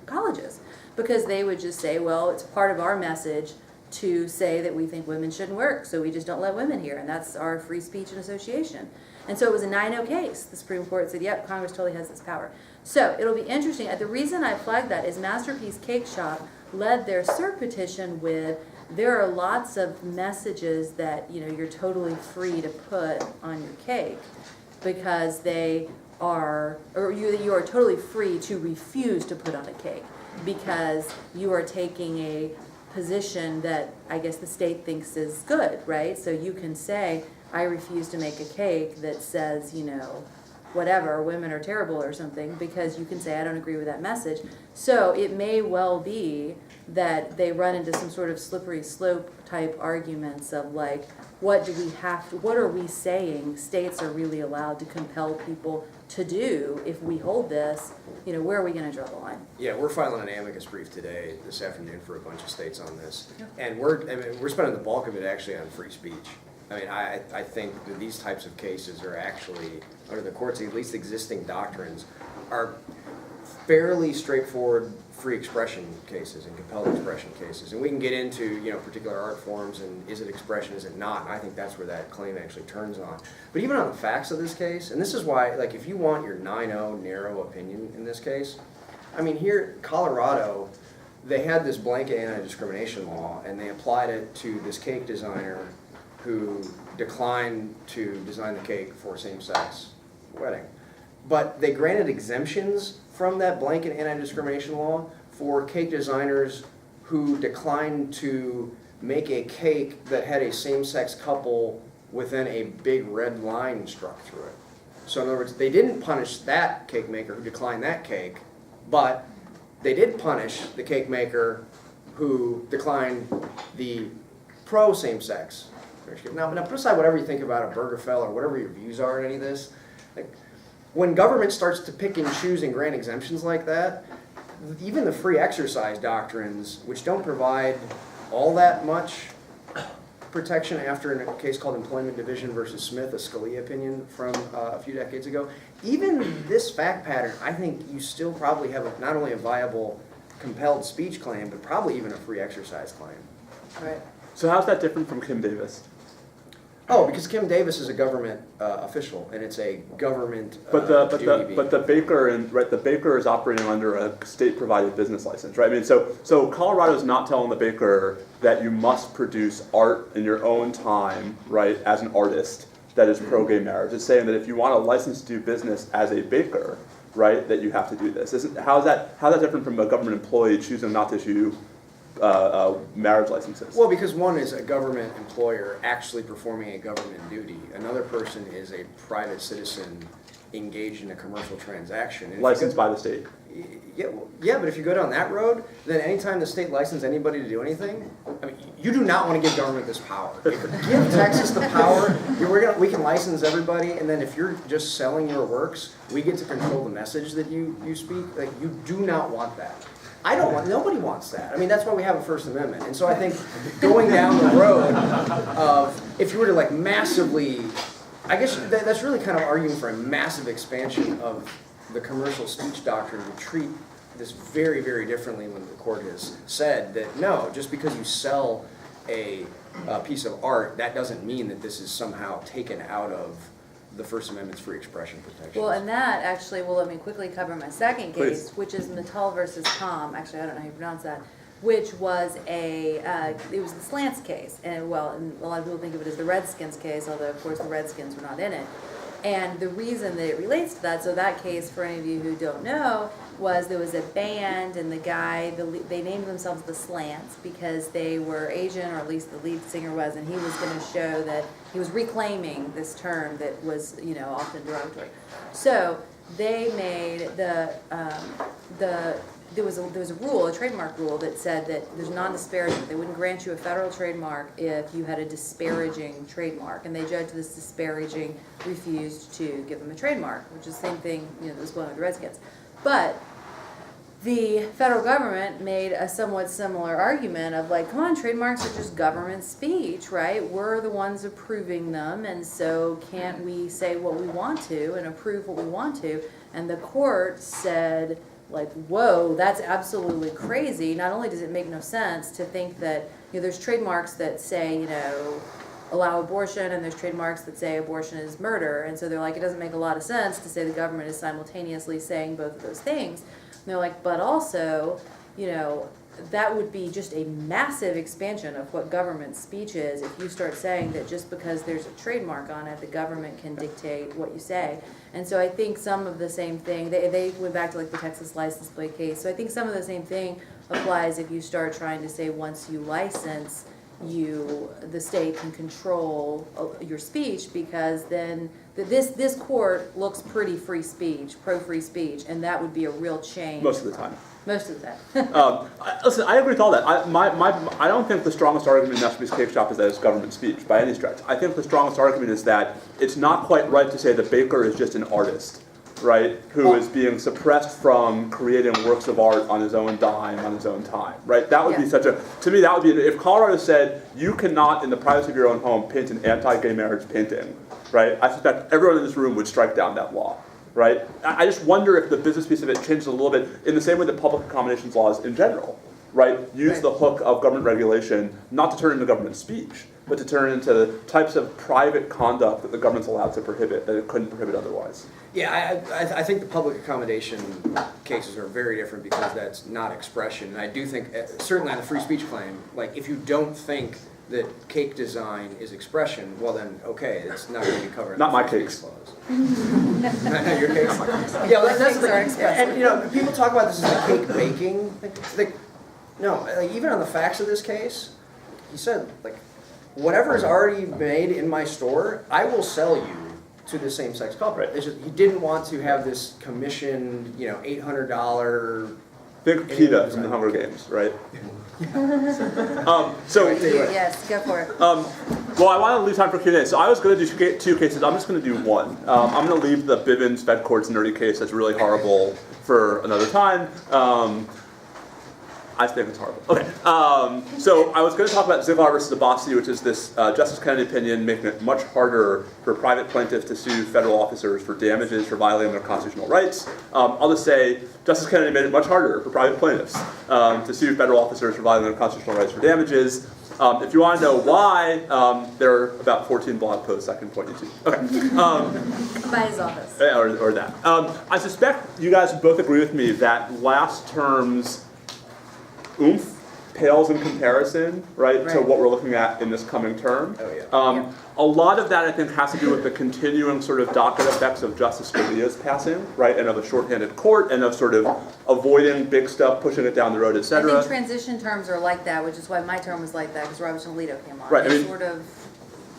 Speaker 4: colleges, because they would just say, well, it's part of our message to say that we think women shouldn't work, so we just don't let women here, and that's our free speech and association. And so it was a 9-0 case. The Supreme Court said, yep, Congress totally has this power. So it'll be interesting. The reason I flagged that is Masterpiece Cake Shop led their cert petition with, there are lots of messages that, you know, you're totally free to put on your cake because they are, or you are totally free to refuse to put on a cake because you are taking a position that I guess the state thinks is good, right? So you can say, I refuse to make a cake that says, you know, whatever, women are terrible or something, because you can say, I don't agree with that message. So it may well be that they run into some sort of slippery slope type arguments of like, what are we saying states are really allowed to compel people to do if we hold this, you know, where are we gonna draw the line?
Speaker 3: Yeah, we're filing an amicus brief today, this afternoon, for a bunch of states on this. And we're spending the bulk of it actually on free speech. I mean, I think that these types of cases are actually, under the court's at least existing doctrines, are fairly straightforward free expression cases and compelled expression cases. And we can get into, you know, particular art forms and is it expression, is it not? And I think that's where that claim actually turns on. But even on the facts of this case, and this is why, like, if you want your 9-0 narrow opinion in this case, I mean, here, Colorado, they had this blanket anti-discrimination law and they applied it to this cake designer who declined to design the cake for a same-sex wedding. But they granted exemptions from that blanket anti-discrimination law for cake designers who declined to make a cake that had a same-sex couple within a big red line struck through it. So in other words, they didn't punish that cake maker who declined that cake, but they did punish the cake maker who declined the pro same-sex. Now put aside whatever you think about a Burgerfell or whatever your views are on any of this. Like, when government starts to pick and choose and grant exemptions like that, even the free exercise doctrines, which don't provide all that much protection after in a case called Employment Division versus Smith, a Scalia opinion from a few decades ago, even this fact pattern, I think you still probably have not only a viable compelled speech claim, but probably even a free exercise claim.
Speaker 4: Right.
Speaker 2: So how's that different from Kim Davis?
Speaker 3: Oh, because Kim Davis is a government official, and it's a government
Speaker 2: But
Speaker 3: duty.
Speaker 2: the baker the baker is operating under a state-provided business license, right? I mean, so Colorado is not telling the baker that you must produce art in your own time, right, as an artist that is pro-gay marriage. It's saying that if you want a license to do business as a baker, right, that you have to do this. How's that different from a government employee choosing not to issue marriage licenses?
Speaker 3: Well, because one is a government employer actually performing a government duty. Another person is a private citizen engaged in a commercial transaction. And
Speaker 2: Licensed by the state.
Speaker 3: Yeah, but if you go down that road, then anytime the state licenses anybody to do anything, I mean, you do not want to give government this power. Give Texas the power. We can license everybody, and then if you're just selling your works, we get to control the message that you speak. Like, you do not want that. Nobody wants that. I mean, that's why we have a First Amendment. And so I think going down the road of, if you were to like massively, I guess that's really kind of arguing for a massive expansion of the commercial speech doctrine to treat this very, very differently when the court has said that no, just because you sell a piece of art, that doesn't mean that this is somehow taken out of the First Amendment's free expression protection.
Speaker 4: Well, and that actually will let me quickly cover my second case,
Speaker 2: Please.
Speaker 4: which is Mattel versus Tom. Actually, I don't know how you pronounce that. Which was it was the Slants case, and and a lot of people think of it as the Redskins case, although of course the Redskins were not in it. And the reason that it relates to that, so that case, for any of you who don't know, was there was a band and the guy, they named themselves the Slants because they were Asian, or at least the lead singer was, and he was going to show that he was reclaiming this term that was, you know, often derogatory. So they made there was a rule, a trademark rule that said that there's non-disparagement. They wouldn't grant you a federal trademark if you had a disparaging trademark, and they judged this disparaging, refused to give them a trademark, which is the same thing, you know, that was going on with the Redskins. But the federal government made a somewhat similar argument of like, come on, trademarks are just government speech, right? We're the ones approving them, and so can't we say what we want to and approve what we want to? And the court said, like, whoa, that's absolutely crazy. Not only does it make no sense to think that, you know, there's trademarks that say, you know, allow abortion, and there's trademarks that say abortion is murder, and so they're like, it doesn't make a lot of sense to say the government is simultaneously saying both of those things. And they're like, but also, you know, that would be just a massive expansion of what government speech is if you start saying that just because there's a trademark on it, the government can dictate what you say. And so I think some of the same thing, they went back to like the Texas license plate case, so I think some of the same thing applies if you start trying to say once you license, the state can control your speech, because then this court looks pretty free speech, pro-free speech, and that would be a real change.
Speaker 2: Most of the time.
Speaker 4: Most of the time.
Speaker 2: Listen, I agree with all that. I don't think the strongest argument in Masterpiece Cake Shop is that it's government speech by any stretch. I think the strongest argument is that it's not quite right to say the baker is just an artist, right, who is being suppressed from creating works of art on his own dime, on his own time, right? That would be such a, to me, that would be, if Colorado said, you cannot, in the privacy of your own home, paint an anti-gay marriage painting, right? I suspect everyone in this room would strike down that law, right? I just wonder if the business piece of it changes a little bit in the same way that public accommodations laws in general, right? Use the hook of government regulation not to turn into government speech, but to turn into the types of private conduct that the government's allowed to prohibit that it couldn't prohibit otherwise.
Speaker 3: Yeah, I think the public accommodation cases are very different because that's not expression. And I do think, certainly on the free speech claim, like if you don't think that cake design is expression, well then, okay, it's not going to be covered.
Speaker 2: Not my cakes.
Speaker 3: Not your cakes. Yeah, well, that's the thing. And you know, people talk about this as a cake baking thing. No, like even on the facts of this case, he said like, whatever is already made in my store, I will sell you to the same-sex couple.
Speaker 2: Right.
Speaker 3: It's just, he didn't want to have this commissioned, you know, $800.
Speaker 2: Think PETA from the Hunger Games, right?
Speaker 4: Yes, go for it.
Speaker 2: Well, I want to leave time for Q&A. So I was going to do two cases. I'm just going to do one. I'm going to leave the Bivens Fed Courts nerdy case that's really horrible for another time. I think it's horrible. Okay. So I was going to talk about Ziegler versus Abbasi, which is this Justice Kennedy opinion making it much harder for private plaintiffs to sue federal officers for damages for violating their constitutional rights. I'll just say Justice Kennedy made it much harder for private plaintiffs to sue federal officers for violating their constitutional rights for damages. If you want to know why, there are about 14 blog posts I can point you to. Okay.
Speaker 4: By his office.
Speaker 2: Or that. I suspect you guys both agree with me that last term's oomph pales in comparison, right, to what we're looking at in this coming term.
Speaker 3: Oh, yeah.
Speaker 2: A lot of that, I think, has to do with the continuing sort of docket effects of Justice Scalia's passing, right, and of a shorthanded court, and of sort of avoiding big stuff, pushing it down the road, et
Speaker 4: I
Speaker 2: cetera.
Speaker 4: think transition terms are like that, which is why my term was like that, because Robert Alito came on.
Speaker 2: Right, I
Speaker 4: They
Speaker 2: mean-
Speaker 4: sort of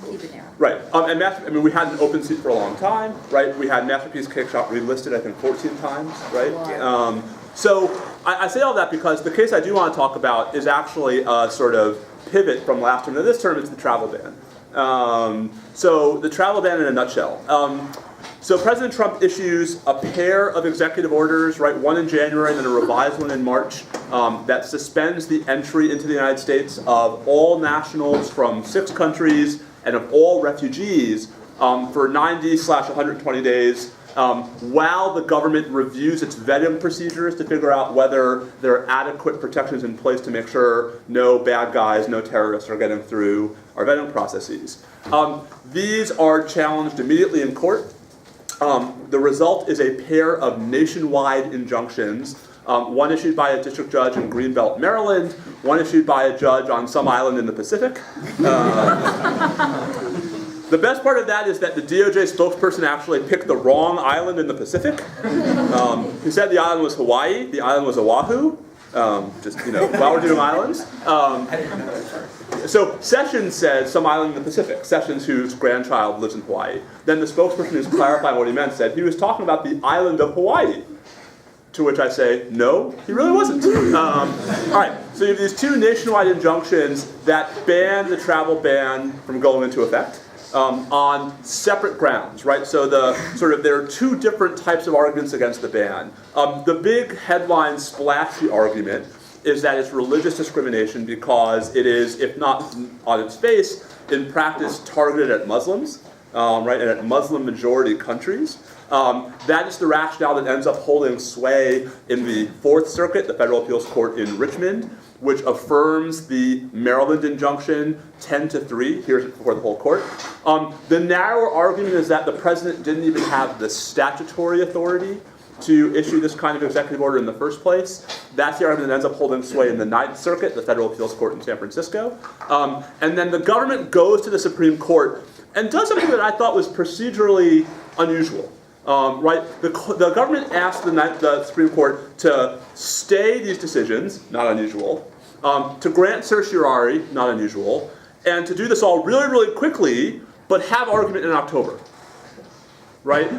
Speaker 4: keep it narrow.
Speaker 2: Right, and we had an open seat for a long time, right? We had Masterpiece Cake Shop relisted, I think, 14 times, right?
Speaker 4: Wow.
Speaker 2: So I say all that because the case I do want to talk about is actually a sort of pivot from last term. Now this term is the travel ban. So the travel ban in a nutshell. So President Trump issues a pair of executive orders, right? One in January and then a revised one in March that suspends the entry into the United States of all nationals from 6 countries and of all refugees for 90/120 days. While the government reviews its vetting procedures to figure out whether there are adequate protections in place to make sure no bad guys, no terrorists are getting through our vetting processes. These are challenged immediately in court. The result is a pair of nationwide injunctions, one issued by a district judge in Greenbelt, Maryland, one issued by a judge on some island in the Pacific. The best part of that is that the DOJ spokesperson actually picked the wrong island in the Pacific. He said the island was Hawaii, the island was Oahu. Just, you know, while we're doing islands. So Sessions said some island in the Pacific, Sessions whose grandchild lives in Hawaii. Then the spokesperson who's clarifying what he meant said he was talking about the island of Hawaii. To which I say, no, he really wasn't. All right, so you have these 2 nationwide injunctions that ban the travel ban from going into effect. On separate grounds, right? So there are 2 different types of arguments against the ban. The big headline splashy argument is that it's religious discrimination because it is, if not on its face, in practice targeted at Muslims, right, and at Muslim majority countries. That is the rationale that ends up holding sway in the Fourth Circuit, the Federal Appeals Court in Richmond, which affirms the Maryland injunction 10-3. Here's it before the whole court. The narrower argument is that the president didn't even have the statutory authority to issue this kind of executive order in the first place. That's the argument that ends up holding sway in the Ninth Circuit, the Federal Appeals Court in San Francisco. And then the government goes to the Supreme Court and does something that I thought was procedurally unusual. Right? The government asked the Supreme Court to stay these decisions, not unusual, to grant certiorari, not unusual, and to do this all really, really quickly, but have argument in October. Right?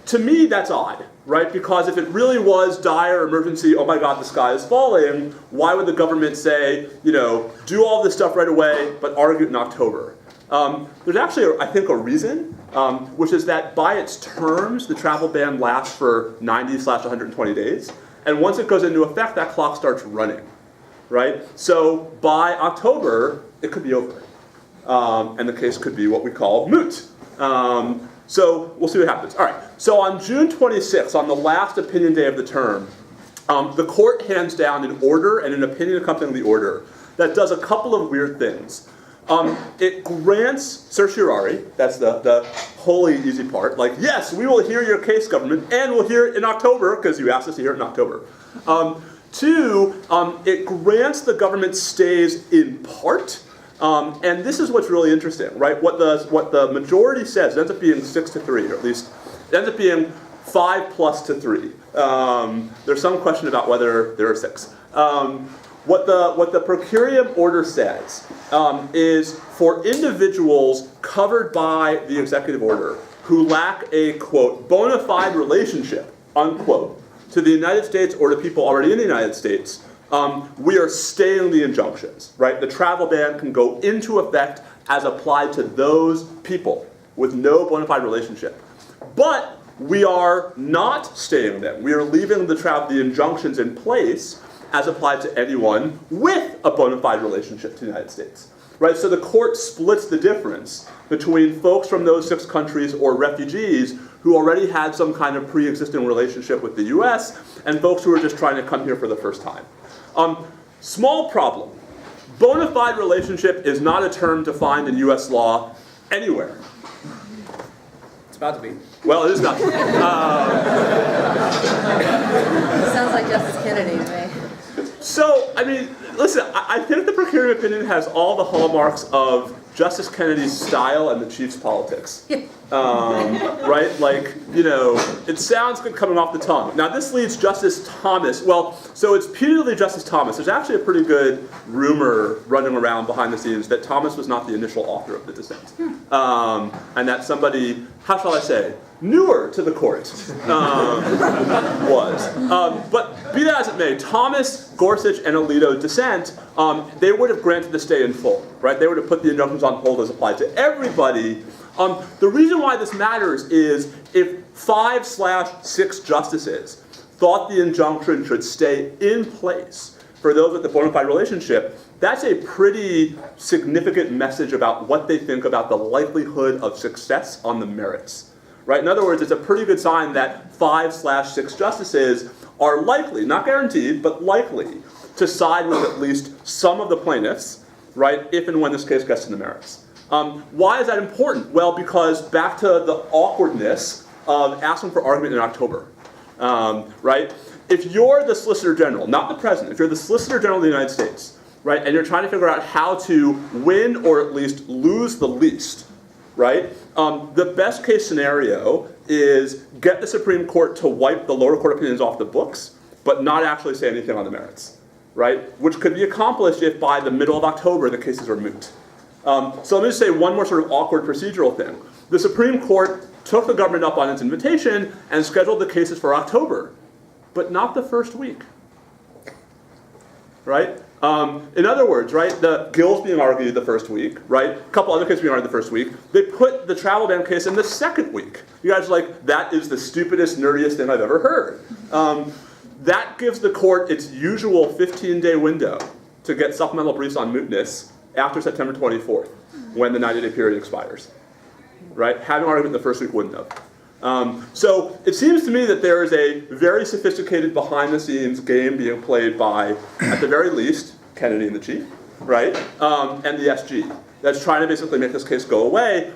Speaker 2: To me, that's odd, right? Because if it really was dire emergency, oh my God, the sky is falling, why would the government say, do all this stuff right away, but argue it in October? There's actually, I think, a reason, which is that by its terms, the travel ban lasts for 90/120 days. And once it goes into effect, that clock starts running, right? So by October, it could be over. And the case could be what we call moot. So we'll see what happens. All right, so on June 26th, on the last opinion day of the term, the court hands down an order and an opinion accompanying the order that does a couple of weird things. It grants certiorari, that's the wholly easy part, like, yes, we will hear your case, government, and we'll hear it in October, because you asked us to hear it in October. Two, it grants the government stays in part, and this is what's really interesting, right? What the majority says, it ends up being 6-3, or at least, it ends up being 5+3. There's some question about whether there are 6. What the per curiam order says is for individuals covered by the executive order who lack a, quote, bona fide relationship, unquote, to the United States or to people already in the United States, we are staying the injunctions, right? The travel ban can go into effect as applied to those people with no bona fide relationship. But we are not staying them. We are leaving the injunctions in place as applied to anyone with a bona fide relationship to the United States. Right? So the court splits the difference between folks from those 6 countries or refugees who already had some kind of pre-existing relationship with the US and folks who are just trying to come here for the first time. Small problem. Bona fide relationship is not a term defined in US law anywhere.
Speaker 3: It's about to be.
Speaker 2: Well, it is not.
Speaker 4: Sounds like Justice Kennedy to me.
Speaker 2: So, I mean, listen, I think the per curiam opinion has all the hallmarks of Justice Kennedy's style and the Chief's politics. Right? Like, it sounds good coming off the tongue. Now, this leads Justice Thomas. Well, so it's putatively Justice Thomas. There's actually a pretty good rumor running around behind the scenes that Thomas was not the initial author of the dissent. And that somebody, how shall I say, newer to the court was. But be that as it may, Thomas, Gorsuch, and Alito dissent, they would have granted the stay in full, right? They would have put the injunctions on hold as applied to everybody. The reason why this matters is if 5/6 justices thought the injunction should stay in place for those with a bona fide relationship, that's a pretty significant message about what they think about the likelihood of success on the merits. Right? In other words, it's a pretty good sign that 5/6 justices are likely, not guaranteed, but likely, to side with at least some of the plaintiffs, right, if and when this case gets to the merits. Why is that important? Well, because back to the awkwardness of asking for argument in October, right? If you're the Solicitor General, not the President, if you're the Solicitor General of the United States, right, and you're trying to figure out how to win or at least lose the least, right? The best case scenario is get the Supreme Court to wipe the lower court opinions off the books, but not actually say anything on the merits, right? Which could be accomplished if by the middle of October the cases are moot. So let me just say one more sort of awkward procedural thing. The Supreme Court took the government up on its invitation and scheduled the cases for October, but not the first week, right? In other words, right, the Gill's being argued the first week, right? A couple other cases being argued the first week. They put the travel ban case in the second week. You guys are like, that is the stupidest, nerdiest thing I've ever heard. That gives the court its usual 15-day window to get supplemental briefs on mootness after September 24th, when the 90-day period expires, right? Having argument the first week wouldn't have. So it seems to me that there is a very sophisticated behind-the-scenes game being played by, at the very least, Kennedy and the Chief, right, and the SG, that's trying to basically make this case go away.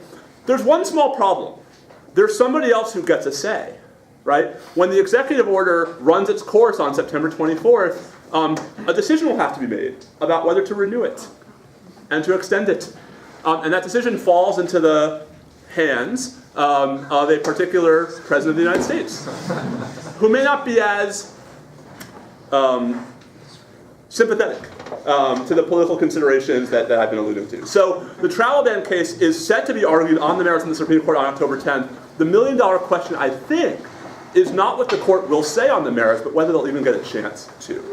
Speaker 2: There's one small problem. There's somebody else who gets a say, right? When the executive order runs its course on September 24th, a decision will have to be made about whether to renew it and to extend it. And that decision falls into the hands of a particular president of the United States, who may not be as sympathetic to the political considerations that I've been alluding to. So the travel ban case is set to be argued on the merits in the Supreme Court on October 10th. The million-dollar question, I think, is not what the court will say on the merits, but whether they'll even get a chance to.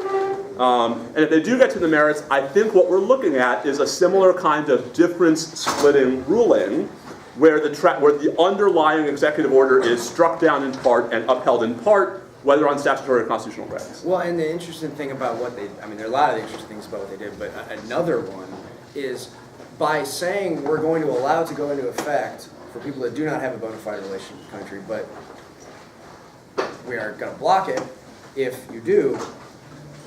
Speaker 2: And if they do get to the merits, I think what we're looking at is a similar kind of difference-splitting ruling, where the underlying executive order is struck down in part and upheld in part, whether on statutory or constitutional grounds.
Speaker 3: Well, and the interesting thing about what they, I mean, there are a lot of interesting things about what they did, but another one is by saying we're going to allow it to go into effect for people that do not have a bona fide relationship with the country, but we are going to block it if you do,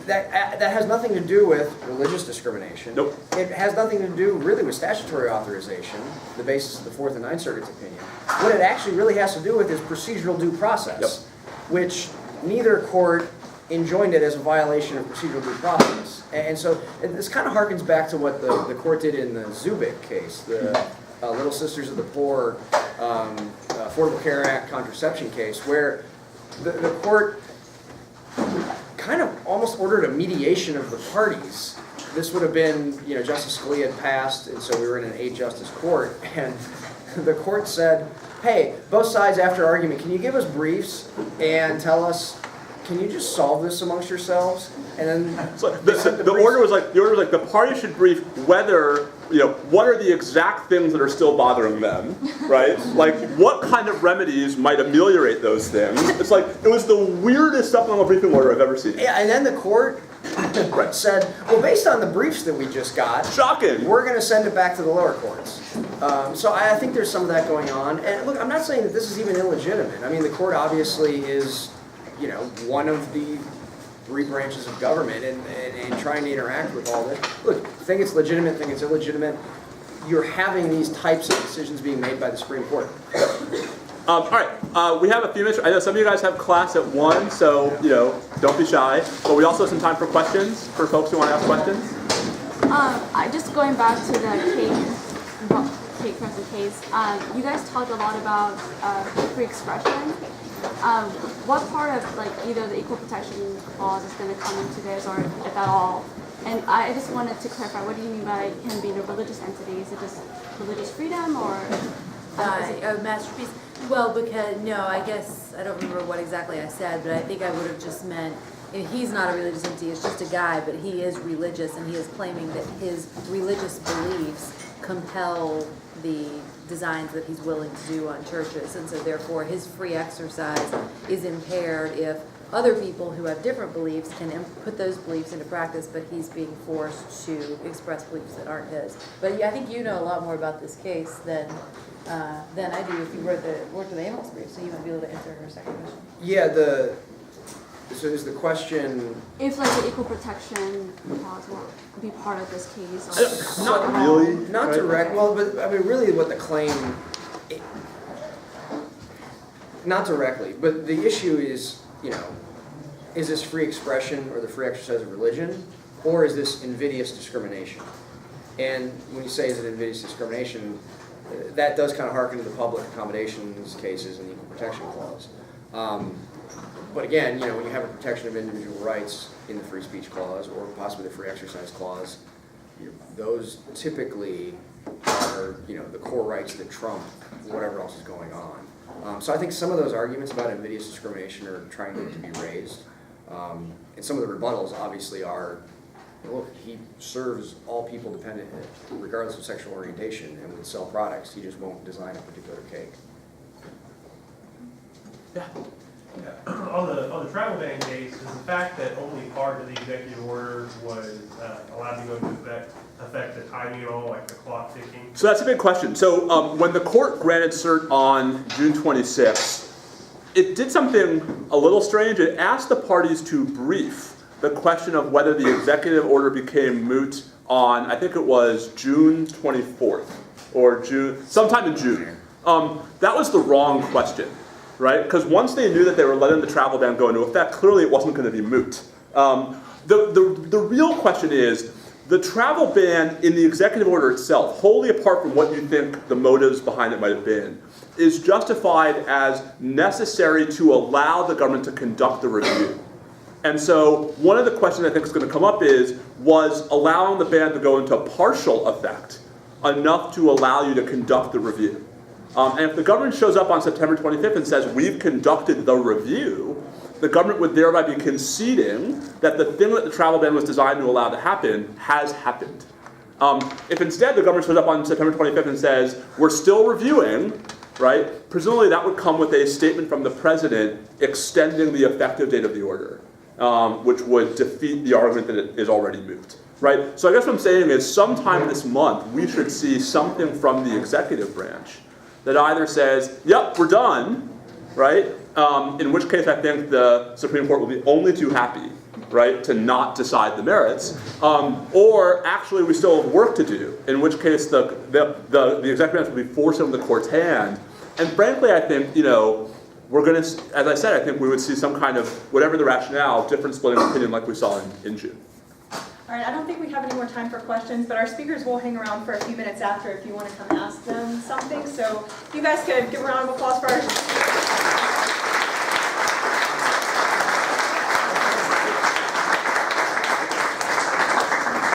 Speaker 3: that has nothing to do with religious discrimination.
Speaker 2: Nope.
Speaker 3: It has nothing to do really with statutory authorization, the basis of the Fourth and Ninth Circuit's opinion. What it actually really has to do with is procedural due process, which neither court enjoined it as a violation of procedural due process. And so this kind of harkens back to what the court did in the Zubik case, the Little Sisters of the Poor Affordable Care Act contraception case, where the court kind of almost ordered a mediation of the parties. This would have been, Justice Scalia had passed, and so we were in an 8-justice court, and the court said, hey, both sides after argument, can you give us briefs and tell us, can you just solve this amongst yourselves? And then
Speaker 2: So the order was like the party should brief whether, what are the exact things that are still bothering them, right? Like what kind of remedies might ameliorate those things. It's like it was the weirdest supplemental briefing order I've ever seen.
Speaker 3: Yeah, and then the court said, well, based on the briefs that we just got,
Speaker 2: shocking,
Speaker 3: we're going to send it back to the lower courts. So I think there's some of that going on. And look, I'm not saying that this is even illegitimate. I mean, the court obviously is, one of the 3 branches of government and trying to interact with all this. Look, think it's legitimate, think it's illegitimate. You're having these types of decisions being made by the Supreme Court.
Speaker 2: All right, we have a few minutes. I know some of you guys have class at 1, so don't be shy. But we also have some time for questions for folks who want to ask questions.
Speaker 5: Just going back to the cake present case, you guys talked a lot about free expression. What part of either the equal protection clause is going to come into this, or if at all? And I just wanted to clarify, what do you mean by him being a religious entity? Is it just religious freedom, or
Speaker 4: A masterpiece? Well, because, no, I guess, I don't remember what exactly I said, but I think I would have just meant, he's not a religious entity, it's just a guy, but he is religious, and he is claiming that his religious beliefs compel the designs that he's willing to do on churches, and so therefore his free exercise is impaired if other people who have different beliefs can put those beliefs into practice, but he's being forced to express beliefs that aren't his. But yeah, I think you know a lot more about this case than I do if you worked with the analyst brief, so you might be able to answer her second question.
Speaker 3: Yeah, so is the question...
Speaker 5: if the equal protection clause will be part of this case? Or
Speaker 2: Not really.
Speaker 3: Not
Speaker 2: right?
Speaker 3: direct, well, but I mean, really what the claim... Not directly, but the issue is, is this free expression or the free exercise of religion, or is this invidious discrimination? And when you say is it invidious discrimination, that does kind of harken to the public accommodations cases in the Equal Protection Clause. But again, when you have a protection of individual rights in the Free Speech Clause or possibly the Free Exercise Clause, those typically are, the core rights that trump whatever else is going on. So I think some of those arguments about invidious discrimination are trying to be raised. And some of the rebuttals obviously are, look, he serves all people dependent, regardless of sexual orientation, and would sell products. He just won't design a particular cake.
Speaker 2: Yeah.
Speaker 6: On the travel ban case, is the fact that only part of the executive order was allowed to go into affect the timing at all, like the clock ticking?
Speaker 2: So that's a big question. So when the court granted cert on June 26th, it did something a little strange. It asked the parties to brief the question of whether the executive order became moot on, I think it was June 24th, or sometime in June. That was the wrong question, right? Because once they knew that they were letting the travel ban go into effect, clearly it wasn't going to be moot. The real question is, the travel ban in the executive order itself, wholly apart from what you think the motives behind it might have been, is justified as necessary to allow the government to conduct the review. And so one of the questions I think is going to come up is, was allowing the ban to go into partial effect enough to allow you to conduct the review? And if the government shows up on September 25th and says, we've conducted the review, the government would thereby be conceding that the thing that the travel ban was designed to allow to happen has happened. If instead the government shows up on September 25th and says, we're still reviewing, right, presumably that would come with a statement from the president extending the effective date of the order, which would defeat the argument that it is already moot. Right? So I guess what I'm saying is sometime this month we should see something from the executive branch that either says, yep, we're done, right? In which case I think the Supreme Court will be only too happy, right, to not decide the merits, or actually we still have work to do, in which case the executive branch will be forcing the court's hand. And frankly, I think, you know, we're going to, as I said, I think we would see some kind of, whatever the rationale, different splitting of opinion like we saw in June.
Speaker 7: All right, I don't think we have any more time for questions, but our speakers will hang around for a few minutes after if you want to come ask them something. So if you guys could give a round of applause for our